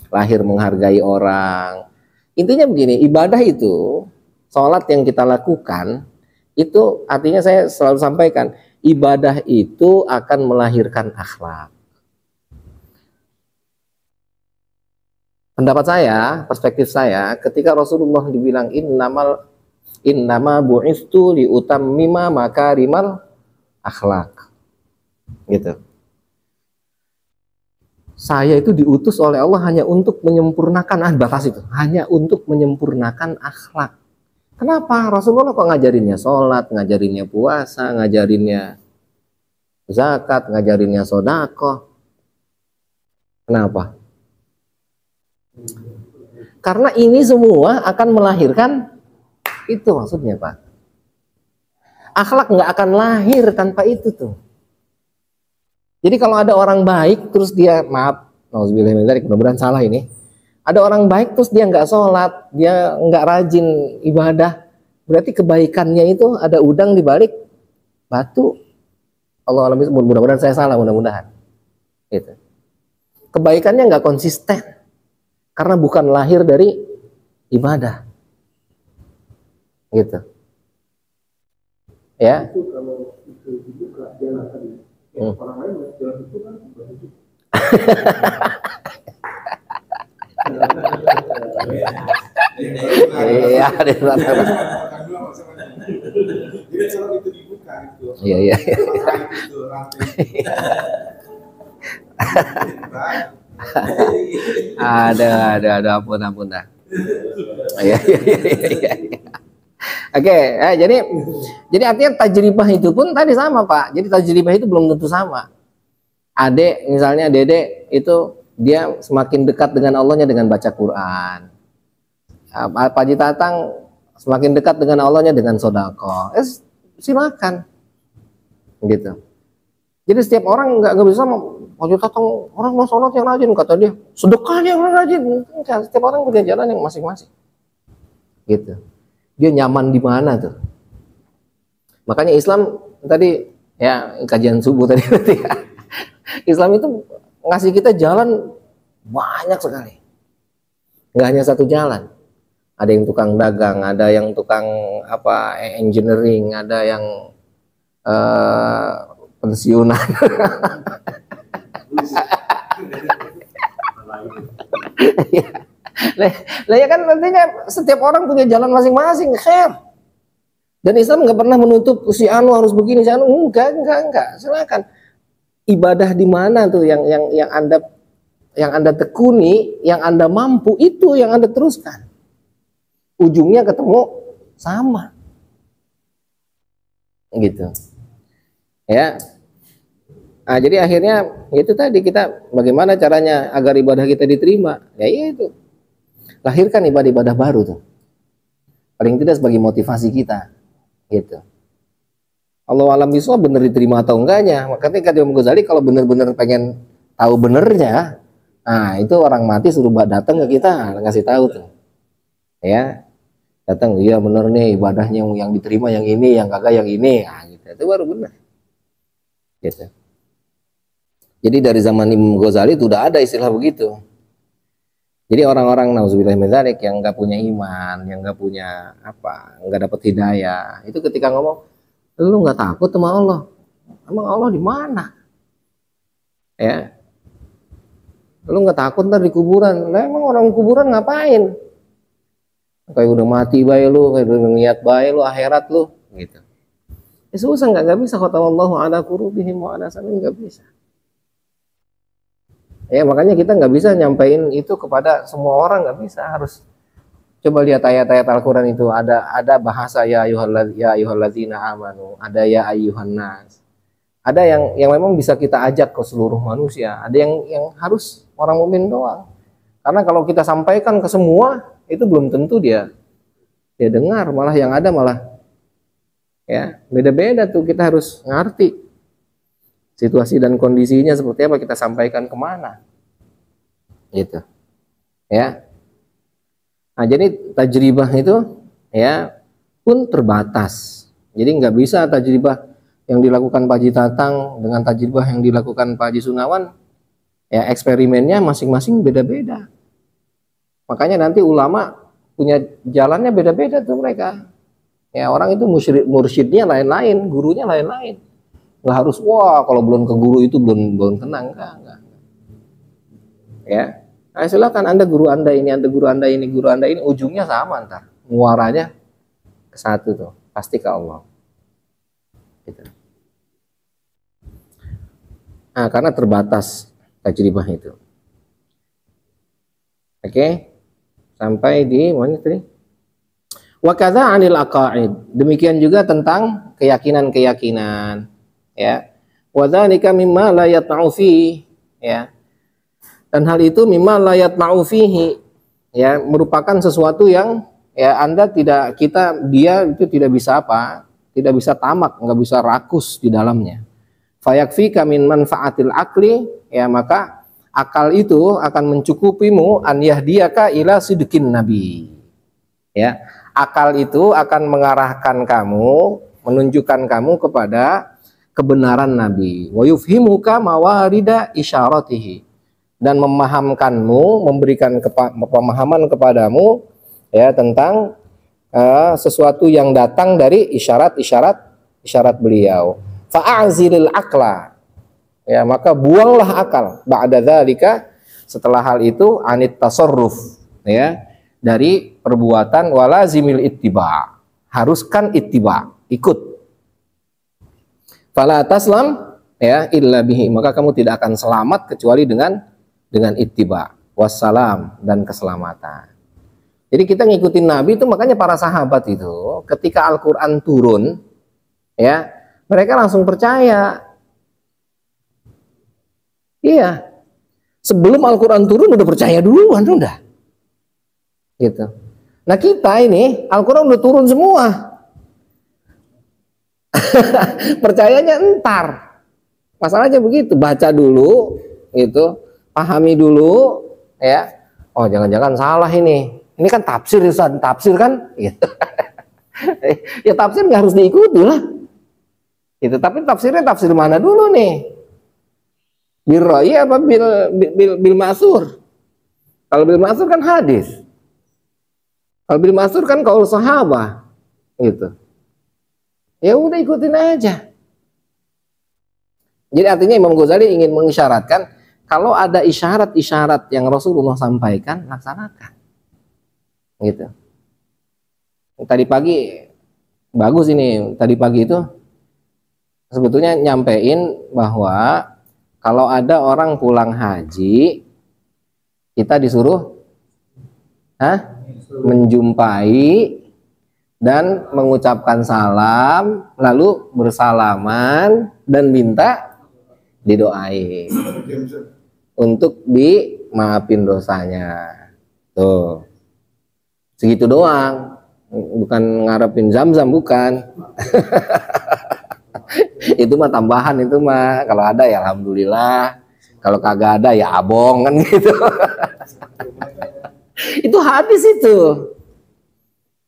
Lahir menghargai orang. Intinya begini, ibadah itu, sholat yang kita lakukan, itu artinya saya selalu sampaikan, ibadah itu akan melahirkan akhlak. Pendapat saya, perspektif saya, ketika Rasulullah dibilang innama bu'istu liutammima makarimal akhlak. Gitu. Saya itu diutus oleh Allah hanya untuk menyempurnakan, batas itu, hanya untuk menyempurnakan akhlak. Kenapa? Rasulullah kok ngajarinnya sholat, ngajarinnya puasa, ngajarinnya zakat, ngajarinnya sedekah. Kenapa? Karena ini semua akan melahirkan itu maksudnya, Pak. Akhlak nggak akan lahir tanpa itu tuh. Jadi kalau ada orang baik terus dia, maaf, mudah-mudahan salah ini. Ada orang baik terus dia nggak sholat, dia nggak rajin ibadah, berarti kebaikannya itu ada udang di balik batu. Allah alam, mudah-mudahan saya salah, mudah-mudahan. Gitu. Kebaikannya nggak konsisten karena bukan lahir dari ibadah. Gitu. Ya. Itu kalau itu dibuka jalan tadi. Orang lain jalan itu kan begitu. Iya, ada rata. Jadi kalau itu dibuka itu. Iya. Ada ampun dah. Iya. Oke, jadi artinya tajribah itu pun tadi sama, Pak. Jadi tajribah itu belum tentu sama. Adek misalnya, Dede itu dia semakin dekat dengan Allahnya dengan baca Quran. Pak Haji Tatang semakin dekat dengan Allahnya dengan sedekah. Silakan, gitu. Jadi setiap orang nggak bisa Pak Haji Tatang orang mau sholat yang rajin, kata dia sedekahnya yang rajin. Setiap orang punya jalan yang masing-masing, gitu. Dia nyaman di mana tuh? Makanya Islam tadi ya kajian subuh tadi ya. Islam itu ngasih kita jalan banyak sekali. Nggak hanya satu jalan. Ada yang tukang dagang, ada yang tukang engineering, ada yang pensiunan. Lah ya kan artinya setiap orang punya jalan masing-masing, khair. Dan Islam nggak pernah menutup si anu harus begini, si anu enggak. Silakan. Ibadah di mana tuh yang Anda tekuni, yang Anda mampu, itu yang Anda teruskan. Ujungnya ketemu sama. Gitu. Ya. Nah, jadi akhirnya itu tadi, kita bagaimana caranya agar ibadah kita diterima? Ya itu. Lahirkan ibadah-ibadah baru tuh. Paling tidak sebagai motivasi kita. Gitu. Allah alam bisawab benar diterima atau enggaknya. Makanya kata Imam Ghazali kalau benar-benar pengen tahu benernya, nah itu orang mati suruh datang ke kita ngasih tahu tuh. Ya. Datang, iya bener nih ibadahnya yang diterima yang ini, yang kagak yang ini. Nah, gitu. Itu baru benar. Gitu. Jadi dari zaman Imam Ghazali itu udah ada istilah begitu. Jadi orang-orang nauzubillah min dzalik yang nggak punya iman, yang nggak punya nggak dapat hidayah, itu ketika ngomong, lu nggak takut sama Allah? Emang Allah di mana? Ya, Lu nggak takut ntar di kuburan? Lah emang orang kuburan ngapain? Kayak udah mati bae lu, kayak udah niat bae lu akhirat lu, gitu. Ya susah, nggak bisa. Khatamallahu ala qulubihim wa ala sam'ihim, nggak bisa. Ya makanya kita nggak bisa nyampein itu kepada semua orang, nggak bisa. Harus coba lihat ayat-ayat Al-Quran itu, ada bahasa ya ayyuhalladzina amanu, ada ya ayyuhan nas. Ada yang memang bisa kita ajak ke seluruh manusia, ada yang harus orang mukmin doang. Karena kalau kita sampaikan ke semua, itu belum tentu dia dengar, malah yang ada malah ya beda-beda tuh. Kita harus ngerti situasi dan kondisinya seperti apa, kita sampaikan kemana, gitu ya. Nah jadi tajribah itu ya pun terbatas. Jadi nggak bisa tajribah yang dilakukan Pak Haji Tatang dengan tajribah yang dilakukan Pak Haji Sunawan, ya eksperimennya masing-masing beda-beda. Makanya nanti ulama punya jalannya beda-beda tuh mereka. Ya orang itu mursyidnya lain-lain, gurunya lain-lain. Nggak harus wah kalau belum ke guru itu belum tenang, enggak. Ya, nah, silakan Anda guru Anda ini, Anda guru Anda ini, guru Anda ini, ujungnya sama ntar, muaranya ke satu tuh, pasti ke Allah. Gitu. Nah, karena terbatas tajribah itu. Oke, sampai di mana tadi? Wa kadza 'anil aqaid. Demikian juga tentang keyakinan-keyakinan, ya. Wa dzalika mimma la yatma'u fihi, ya. Dan hal itu mimma la yatma'u fihi, ya, merupakan sesuatu yang ya dia itu tidak bisa apa? Tidak bisa tamak, nggak bisa rakus di dalamnya. Fayakfika min manfaatil akli, ya, maka akal itu akan mencukupimu an yahdiyaka ila sidqin nabi. Ya, akal itu akan mengarahkan kamu, menunjukkan kamu kepada kebenaran nabi. Wa yufhimuka mawarida isyaratihi, dan memahamkanmu, memberikan pemahaman kepadamu ya tentang sesuatu yang datang dari isyarat beliau. Fa'azilil akla, ya, maka buanglah akal ba'da dzalika, setelah hal itu, anit tasarruf, ya, dari perbuatan, walazimil ittiba, haruskan ittiba, ikut. Fala taslam, ya, illa bihi, maka kamu tidak akan selamat kecuali dengan ittiba, wassalam, dan keselamatan. Jadi kita ngikutin Nabi itu, makanya para sahabat itu ketika Al-Quran turun, ya, mereka langsung percaya. Iya. Sebelum Al-Quran turun udah percaya duluan, udah. Gitu. Nah kita ini Al-Quran udah turun semua. Percayanya entar. Masalahnya begitu, baca dulu, gitu, pahami dulu, ya. Oh jangan-jangan salah ini. Ini kan tafsir, Ustaz. Tafsir kan, gitu. Ya tafsir nggak harus diikuti lah. Itu, tapi tafsirnya tafsir mana dulu nih? Bil ra'yi apa bil ma'sur? Kalau bil ma'sur kan hadis. Kalau bil ma'sur kan qaul sahabah, gitu. Ya udah ikutin aja. Jadi artinya Imam Ghazali ingin mengisyaratkan kalau ada isyarat-isyarat yang Rasulullah sampaikan, laksanakan. Gitu. Tadi pagi bagus ini, tadi pagi itu sebetulnya nyampein bahwa kalau ada orang pulang haji, kita disuruh menjumpai dan mengucapkan salam, lalu bersalaman dan minta didoain untuk dimaafin dosanya. Tuh, segitu doang, bukan ngarepin zam-zam, bukan. Itu mah tambahan, itu mah kalau ada ya alhamdulillah, kalau kagak ada ya abong kan gitu. Itu hadis itu,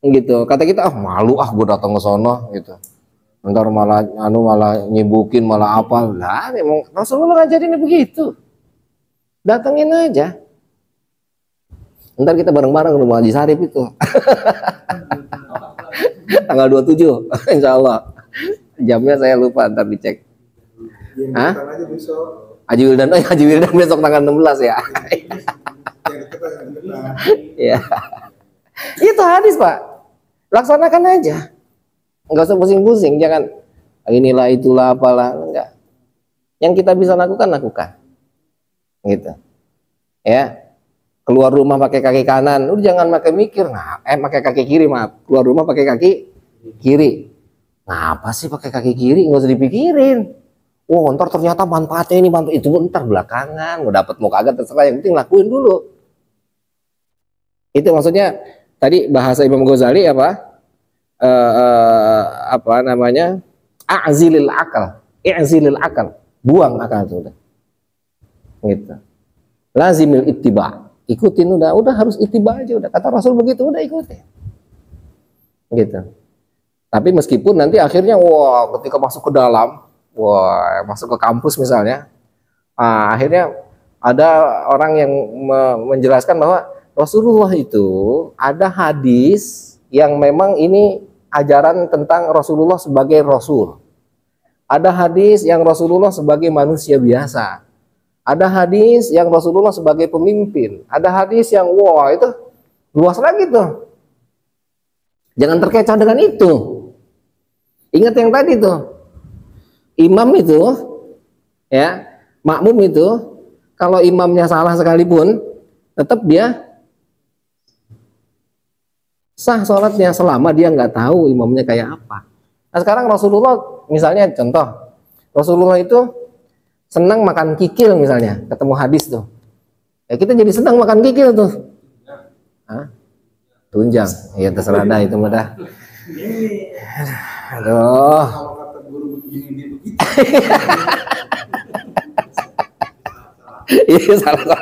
gitu. Kata kita, malu gue datang ke sono, gitu. Ntar malah nyibukin, malah apa? Lah, emang Rasulullah ngajarinnya begitu. Datengin aja. Ntar kita bareng-bareng rumah Haji Sarip itu. Tanggal 27, insya Allah. Jamnya saya lupa, ntar dicek. Haji Wildan, Haji Wildan besok tanggal 16 ya. Ya. Itu hadis, Pak. Laksanakan aja. Enggak usah pusing-pusing, jangan inilah itulah apalah, enggak. Yang kita bisa lakukan. Gitu. Ya. Keluar rumah pakai kaki kanan, udah jangan pakai mikir. Pakai kaki kiri, maaf. Keluar rumah pakai kaki kiri. Ngapa sih pakai kaki kiri? Enggak usah dipikirin. Oh, ntar ternyata manfaatnya ini, manfaat itu ntar belakangan, mau dapat mau kagak terserah, yang penting lakuin dulu. Itu maksudnya tadi bahasa Imam Ghazali apa? Apa namanya? A'zilil akal, i'zilil akal, buang akal itu udah. Gitu. Lazimil ittiba, ikutin udah harus ittiba aja udah. Kata Rasul begitu udah ikutin. Gitu. Tapi meskipun nanti akhirnya ketika masuk ke dalam, masuk ke kampus misalnya, akhirnya ada orang yang menjelaskan bahwa Rasulullah itu ada hadis yang memang ini ajaran tentang Rasulullah sebagai Rasul. Ada hadis yang Rasulullah sebagai manusia biasa. Ada hadis yang Rasulullah sebagai pemimpin. Ada hadis yang itu luas lagi tuh. Jangan terkecoh dengan itu. Ingat yang tadi tuh. Imam itu, ya, makmum itu, kalau imamnya salah sekalipun, tetap dia sah sholatnya selama dia nggak tahu imamnya kayak apa. Nah sekarang Rasulullah, misalnya contoh, Rasulullah itu senang makan kikil misalnya, ketemu hadis tuh. Ya kita jadi senang makan kikil tuh. Tunjang, ya terserah dah itu mudah. Aduh. Iya salah.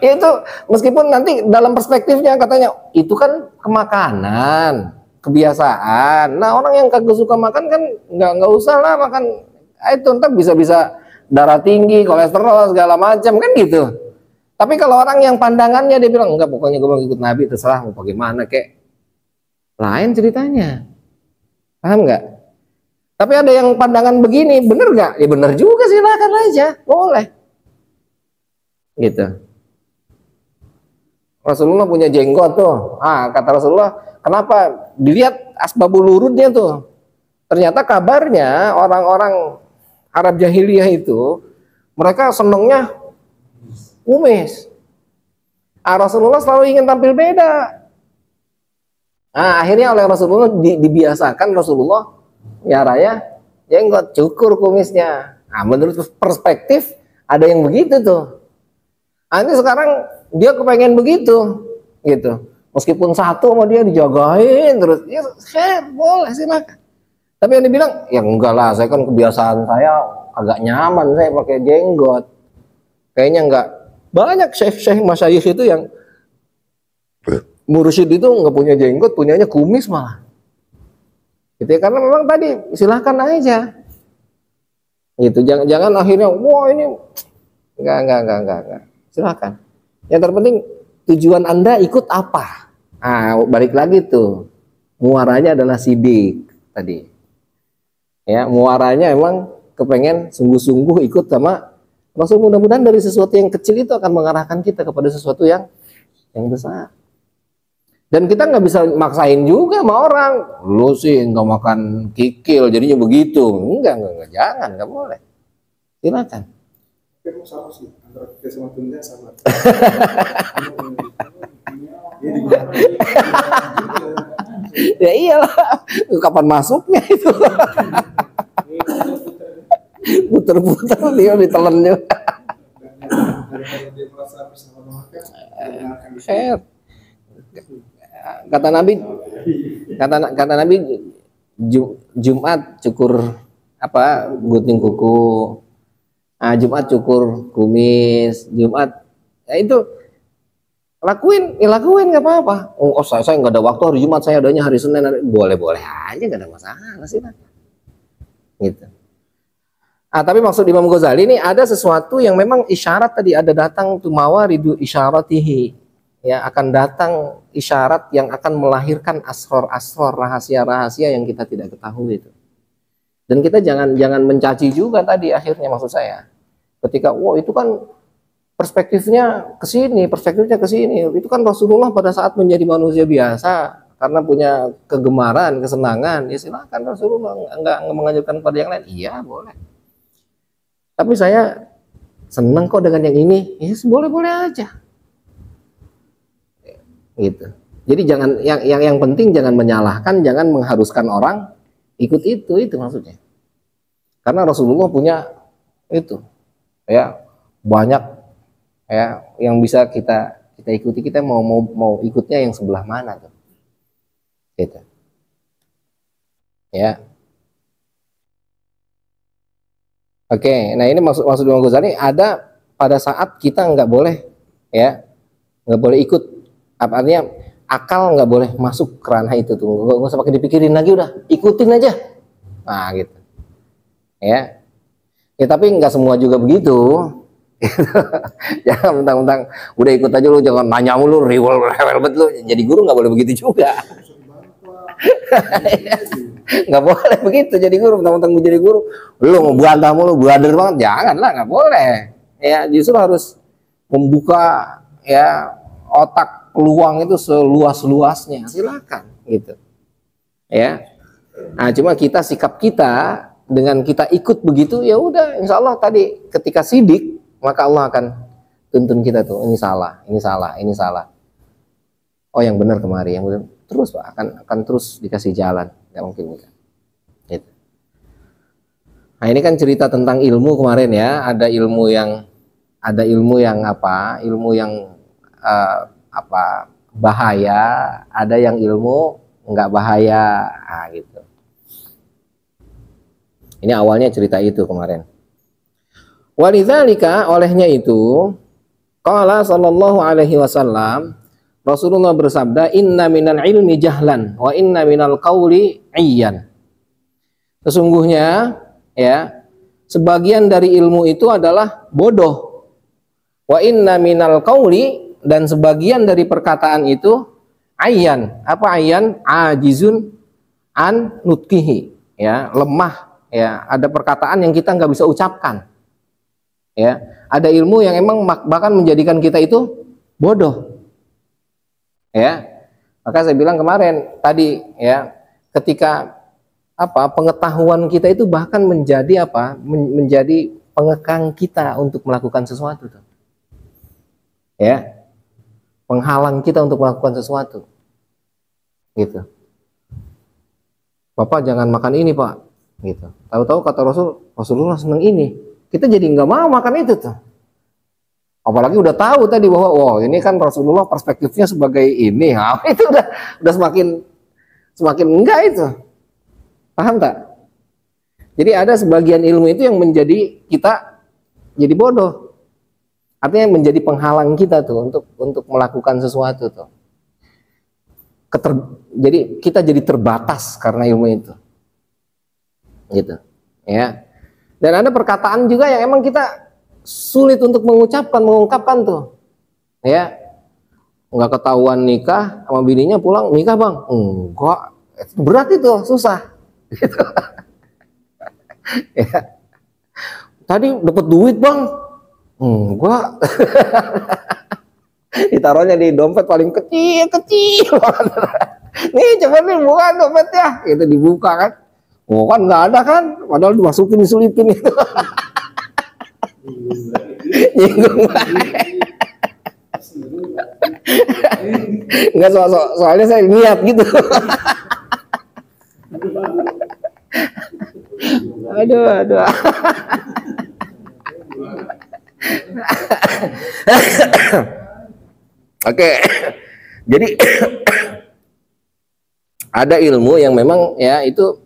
Itu meskipun nanti dalam perspektifnya katanya itu kan kemakanan, kebiasaan. Nah orang yang kagak suka makan kan nggak usah lah makan. Itu ntar bisa darah tinggi, kolesterol segala macam kan gitu. Tapi kalau orang yang pandangannya dia bilang enggak, pokoknya gue mau ikut Nabi terserah mau bagaimana kek, lain ceritanya. Paham nggak? Tapi ada yang pandangan begini, bener nggak? Ya bener juga, silakan aja, boleh. Gitu. Rasulullah punya jenggot tuh. Kata Rasulullah, kenapa? Dilihat asbabul wurudnya tuh. Ternyata kabarnya orang-orang Arab jahiliyah itu mereka senengnya kumis. Rasulullah selalu ingin tampil beda. Akhirnya oleh Rasulullah dibiasakan Rasulullah ya raya jenggot, cukur kumisnya. Menurut perspektif ada yang begitu tuh. Ini sekarang dia kepengen begitu, gitu. Meskipun satu sama dia dijagain terus, ya boleh silakan. Tapi yang dibilang, ya enggak lah, saya kan kebiasaan saya agak nyaman saya pakai jenggot. Kayaknya enggak. Banyak syekh-syekh masyayikh itu yang mursyid itu nggak punya jenggot, punyanya kumis malah. Gitu ya, karena memang tadi silahkan aja. Gitu, jangan akhirnya ini enggak. Silahkan. Yang terpenting tujuan Anda ikut apa? Balik lagi tuh. Muaranya adalah sidik tadi. Ya, muaranya emang kepengen sungguh-sungguh ikut sama Rasul. Mudah-mudahan dari sesuatu yang kecil itu akan mengarahkan kita kepada sesuatu yang besar. Dan kita nggak bisa maksain juga sama orang. Lu sih nggak makan kikil, jadinya begitu. Enggak, jangan, nggak boleh. Silakan. Tapi sama sih, antara kikil sama tunda sama. Ya iyalah, kapan masuknya itu? Puter-puter dia ditelan juga. Kata Nabi Jumat cukur gunting kuku, Jumat cukur kumis, Jumat itu lakuin nggak apa-apa. Saya nggak ada waktu hari Jumat, saya adanya hari Senin. Boleh aja, nggak ada masalah sih, gitu. Tapi maksud Imam Ghazali ini ada sesuatu yang memang isyarat tadi ada datang tuh mawaridu isyaratihi. Ya, akan datang isyarat yang akan melahirkan asror rahasia yang kita tidak ketahui itu. Dan kita jangan mencaci juga tadi akhirnya, maksud saya. Ketika itu kan perspektifnya ke sini, itu kan Rasulullah pada saat menjadi manusia biasa karena punya kegemaran, kesenangan, ya silakan Rasulullah enggak mengajarkan pada yang lain. Iya, boleh. Tapi saya senang kok dengan yang ini. Ya boleh-boleh aja. Gitu. Jadi jangan yang penting jangan menyalahkan, jangan mengharuskan orang ikut itu maksudnya. Karena Rasulullah punya itu ya banyak ya yang bisa kita ikuti. Kita mau ikutnya yang sebelah mana tuh. Gitu. Ya. Oke, nah ini maksud Imam Ghazali ada pada saat kita nggak boleh ikut, artinya akal nggak boleh masuk ke ranah itu tuh, nggak usah pakai dipikirin lagi, udah ikutin aja, nah gitu, ya tapi nggak semua juga begitu, jangan mentang-mentang udah ikut aja lu, jangan nanya mulu, rewel bet lu, jadi guru nggak boleh begitu juga. Nggak boleh begitu jadi guru, mentang-mentang mau jadi guru lu mau bantah mulu, brother banget, janganlah, nggak boleh ya, justru harus membuka ya otak, peluang itu seluas-luasnya, silakan gitu ya. Nah cuma sikap kita dengan kita ikut begitu, ya udah insya Allah tadi ketika sidik maka Allah akan tuntun kita tuh, ini salah, oh yang benar kemari, yang benar terus Pak, akan terus dikasih jalan, nggak mungkin gitu. Nah ini kan cerita tentang ilmu kemarin ya, ada ilmu yang bahaya, ada yang ilmu nggak bahaya, nah gitu. Ini awalnya cerita itu kemarin. Walidzalika, olehnya itu, qala sallallahu alaihi wasallam, Rasulullah bersabda, inna minal ilmi jahlan wa inna minal qawli iyyan. Sesungguhnya ya, sebagian dari ilmu itu adalah bodoh. Wa inna minal qawli, dan sebagian dari perkataan itu ayyan. Apa ayyan? Ajizun an nutkihi, ya, lemah ya, ada perkataan yang kita nggak bisa ucapkan. Ya, ada ilmu yang emang bahkan menjadikan kita itu bodoh. Ya, maka saya bilang kemarin tadi ya, ketika pengetahuan kita itu bahkan menjadi menjadi pengekang kita untuk melakukan sesuatu tuh. Ya, penghalang kita untuk melakukan sesuatu. Gitu. Bapak jangan makan ini Pak. Gitu. Tahu-tahu kata Rasulullah senang ini, kita jadi nggak mau makan itu tuh. Apalagi udah tahu tadi bahwa ini kan Rasulullah perspektifnya sebagai ini, itu udah semakin enggak itu. Paham tak? Jadi ada sebagian ilmu itu yang menjadi kita jadi bodoh. Artinya menjadi penghalang kita tuh untuk melakukan sesuatu tuh. Jadi kita jadi terbatas karena ilmu itu. Gitu. Ya. Dan ada perkataan juga yang emang kita sulit untuk mengungkapkan tuh, ya, nggak ketahuan nikah sama bininya pulang nikah bang, enggak, berat itu, susah, gitu. Ya. Tadi dapat duit bang, enggak, ditaruhnya di dompet paling kecil, nih coba nih buka dompetnya, itu dibuka kan, kan nggak ada kan, padahal dimasukin diselipin itu. Nyinggung enggak, soalnya saya niat gitu. aduh. Oke. Jadi ada ilmu yang memang ya itu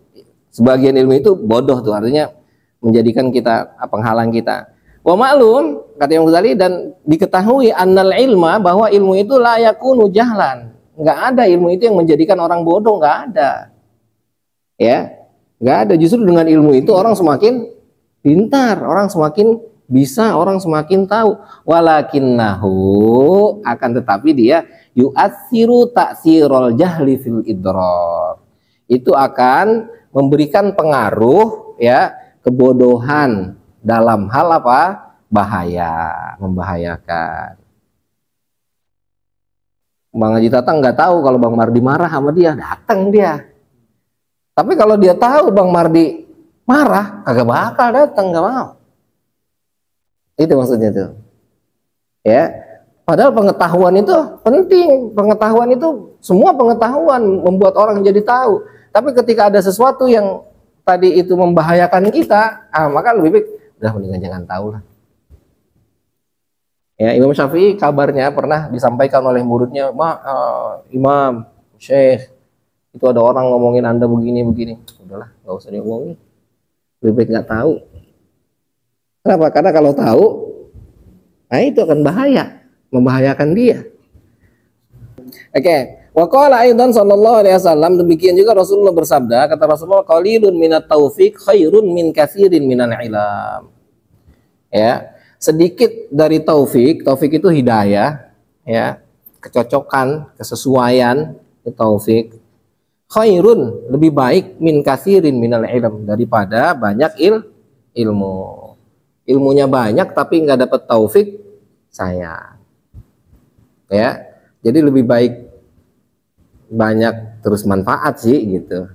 sebagian ilmu itu bodoh tuh, artinya menjadikan kita penghalang kita. Wa ma'lum, kata Imam Ghazali, dan diketahui annal ilma, bahwa ilmu itu la yakunu jahlan. Enggak ada ilmu itu yang menjadikan orang bodoh, enggak ada. Ya, enggak ada. Justru dengan ilmu itu orang semakin pintar, orang semakin bisa, orang semakin tahu. Walakinnahu, akan tetapi dia yu'atsiru ta'tsirul jahli fil idrar. Itu akan memberikan pengaruh ya kebodohan dalam hal apa? Bahaya, membahayakan. Bang Haji Tatang nggak tahu kalau Bang Mardi marah sama dia, datang dia. Tapi kalau dia tahu Bang Mardi marah, kagak bakal datang, nggak mau. Itu maksudnya tuh. Ya, padahal pengetahuan itu penting. Pengetahuan itu, semua pengetahuan membuat orang jadi tahu. Tapi ketika ada sesuatu yang tadi itu membahayakan kita, maka lebih baik udah mendingan jangan tahu lah. Ya, Imam Syafi'i kabarnya pernah disampaikan oleh muridnya, Imam, Syekh, itu ada orang ngomongin Anda begini-begini. Udahlah, nggak usah diomongin. Lebih baik nggak tahu. Kenapa? Karena kalau tahu, nah itu akan bahaya, membahayakan dia. Oke, wa qala aidan sallallahu alaihi wasallam, demikian juga Rasulullah bersabda, kata Rasulullah, qalilun minat taufiq khairun min katsirin minal ilam. Ya, sedikit dari taufik itu hidayah, ya, kecocokan, kesesuaian, itu taufik. Khairun, lebih baik min katsirin minal ilm, daripada banyak ilmu. Ilmunya banyak tapi nggak dapat taufik, sayang. Ya, jadi lebih baik banyak terus manfaat sih gitu.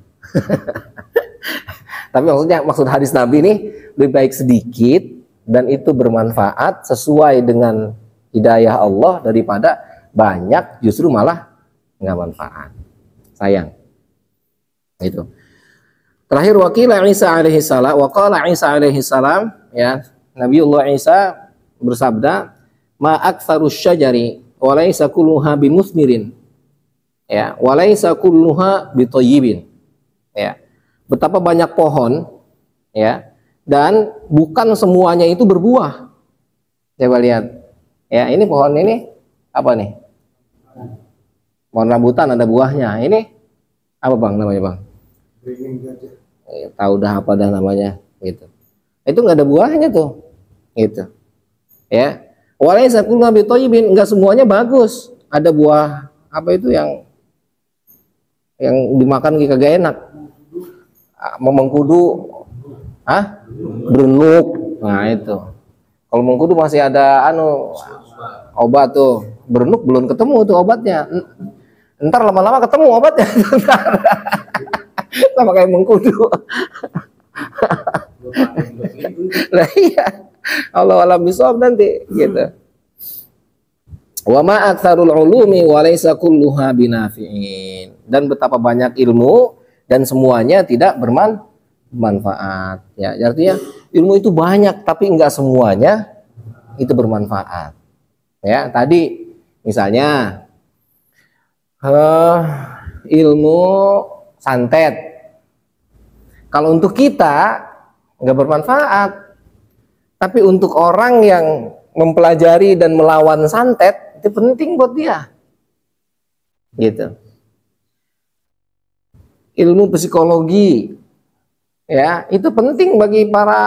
Tapi maksud hadis Nabi ini lebih baik sedikit dan itu bermanfaat sesuai dengan hidayah Allah daripada banyak justru malah nggak manfaat, sayang. Itu. Terakhir wakila Isa alaihi salam, waqala Isa alaihi salam, ya, Nabiullah Isa bersabda, ma aktsarus syajari wa laisa kulluha bimusmirin, ya, wa laisa kulluha bitayyibin, ya, betapa banyak pohon, ya, dan bukan semuanya itu berbuah. Coba lihat, ya, ini pohon ini apa nih? Pohon rambutan ada buahnya. Ini apa Bang namanya Bang? Tahu dah apa dah namanya gitu. Itu nggak ada buahnya tuh, gitu. Ya, walaysa kullu bitayyibin, enggak semuanya bagus. Ada buah apa itu yang dimakan kagak enak. Mengkudu, berenuk. Nah itu. Kalau mengkudu masih ada obat tuh. Berenuk belum ketemu tuh obatnya. Ntar lama-lama ketemu obatnya. Sama kayak mengkudu. Lah iya. Allah alam bisawab nanti gitu. Wa ma aktsarul ulumi wa laisa kulluha binafi'in. Dan betapa banyak ilmu dan semuanya tidak bermanfaat. Ya, artinya ilmu itu banyak tapi enggak semuanya itu bermanfaat. Ya, tadi misalnya ilmu santet. Kalau untuk kita nggak bermanfaat, tapi untuk orang yang mempelajari dan melawan santet itu penting buat dia, gitu. Ilmu psikologi, ya, itu penting bagi para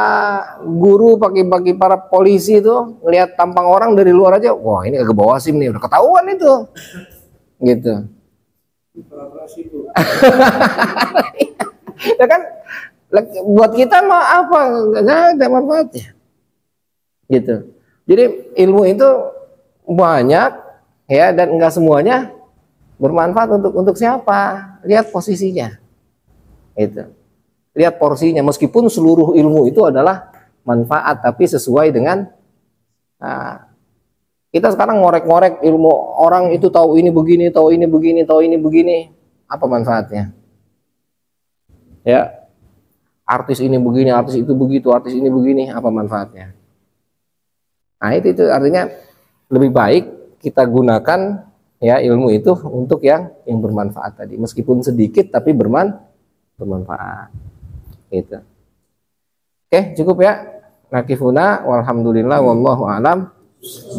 guru, bagi para polisi itu ngelihat tampang orang dari luar aja, wah ini kagak bawa SIM nih, udah ketahuan itu, gitu. Ya kan, buat kita mau apa, nggak ada manfaatnya, gitu. Jadi ilmu itu banyak, ya, dan nggak semuanya bermanfaat untuk siapa. Lihat posisinya, itu. Lihat porsinya. Meskipun seluruh ilmu itu adalah manfaat, tapi sesuai dengan kita sekarang ngorek-ngorek ilmu orang itu, tahu ini begini, tahu ini begini, tahu ini begini, apa manfaatnya? Ya, artis ini begini, artis itu begitu, artis ini begini, apa manfaatnya? Nah itu artinya lebih baik kita gunakan, ya, ilmu itu untuk yang bermanfaat tadi, meskipun sedikit tapi bermanfaat. Gitu. Oke, cukup ya. Nakifuna walhamdulillah wallahu a'lam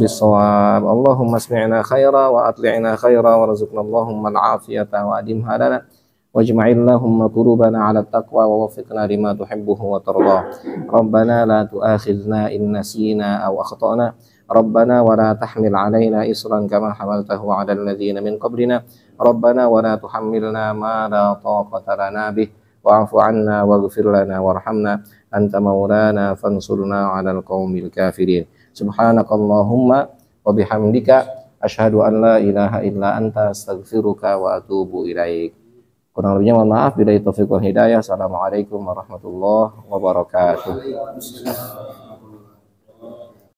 bishawab. Allahumma smi'na khaira wa atli'na khaira warzuqna Allahumma al-afiyata wa adimha lana wajma'illahumma qulubana 'ala taqwa wa waffiqna lima tuhibbuhu wa tarda. Rabbana la tu'akhidhna in nasina aw akhtana. Rabbana wa la tahmil 'alaina isran kama hamaltahu 'ala alladhina min qablina. Rabbana wa la tuhammilna ma la taqata lana bih. wa'fu 'anna waghfir lana warhamna anta maulana fansurna 'alal qaumil kafirin. Subhanakallahumma wa bihamdika asyhadu an la ilaha illa anta astaghfiruka wa atubu ilaik. Kurang lebihnya mohon maaf. Billahi taufiq wal hidayah. Assalamualaikum warahmatullahi wabarakatuh.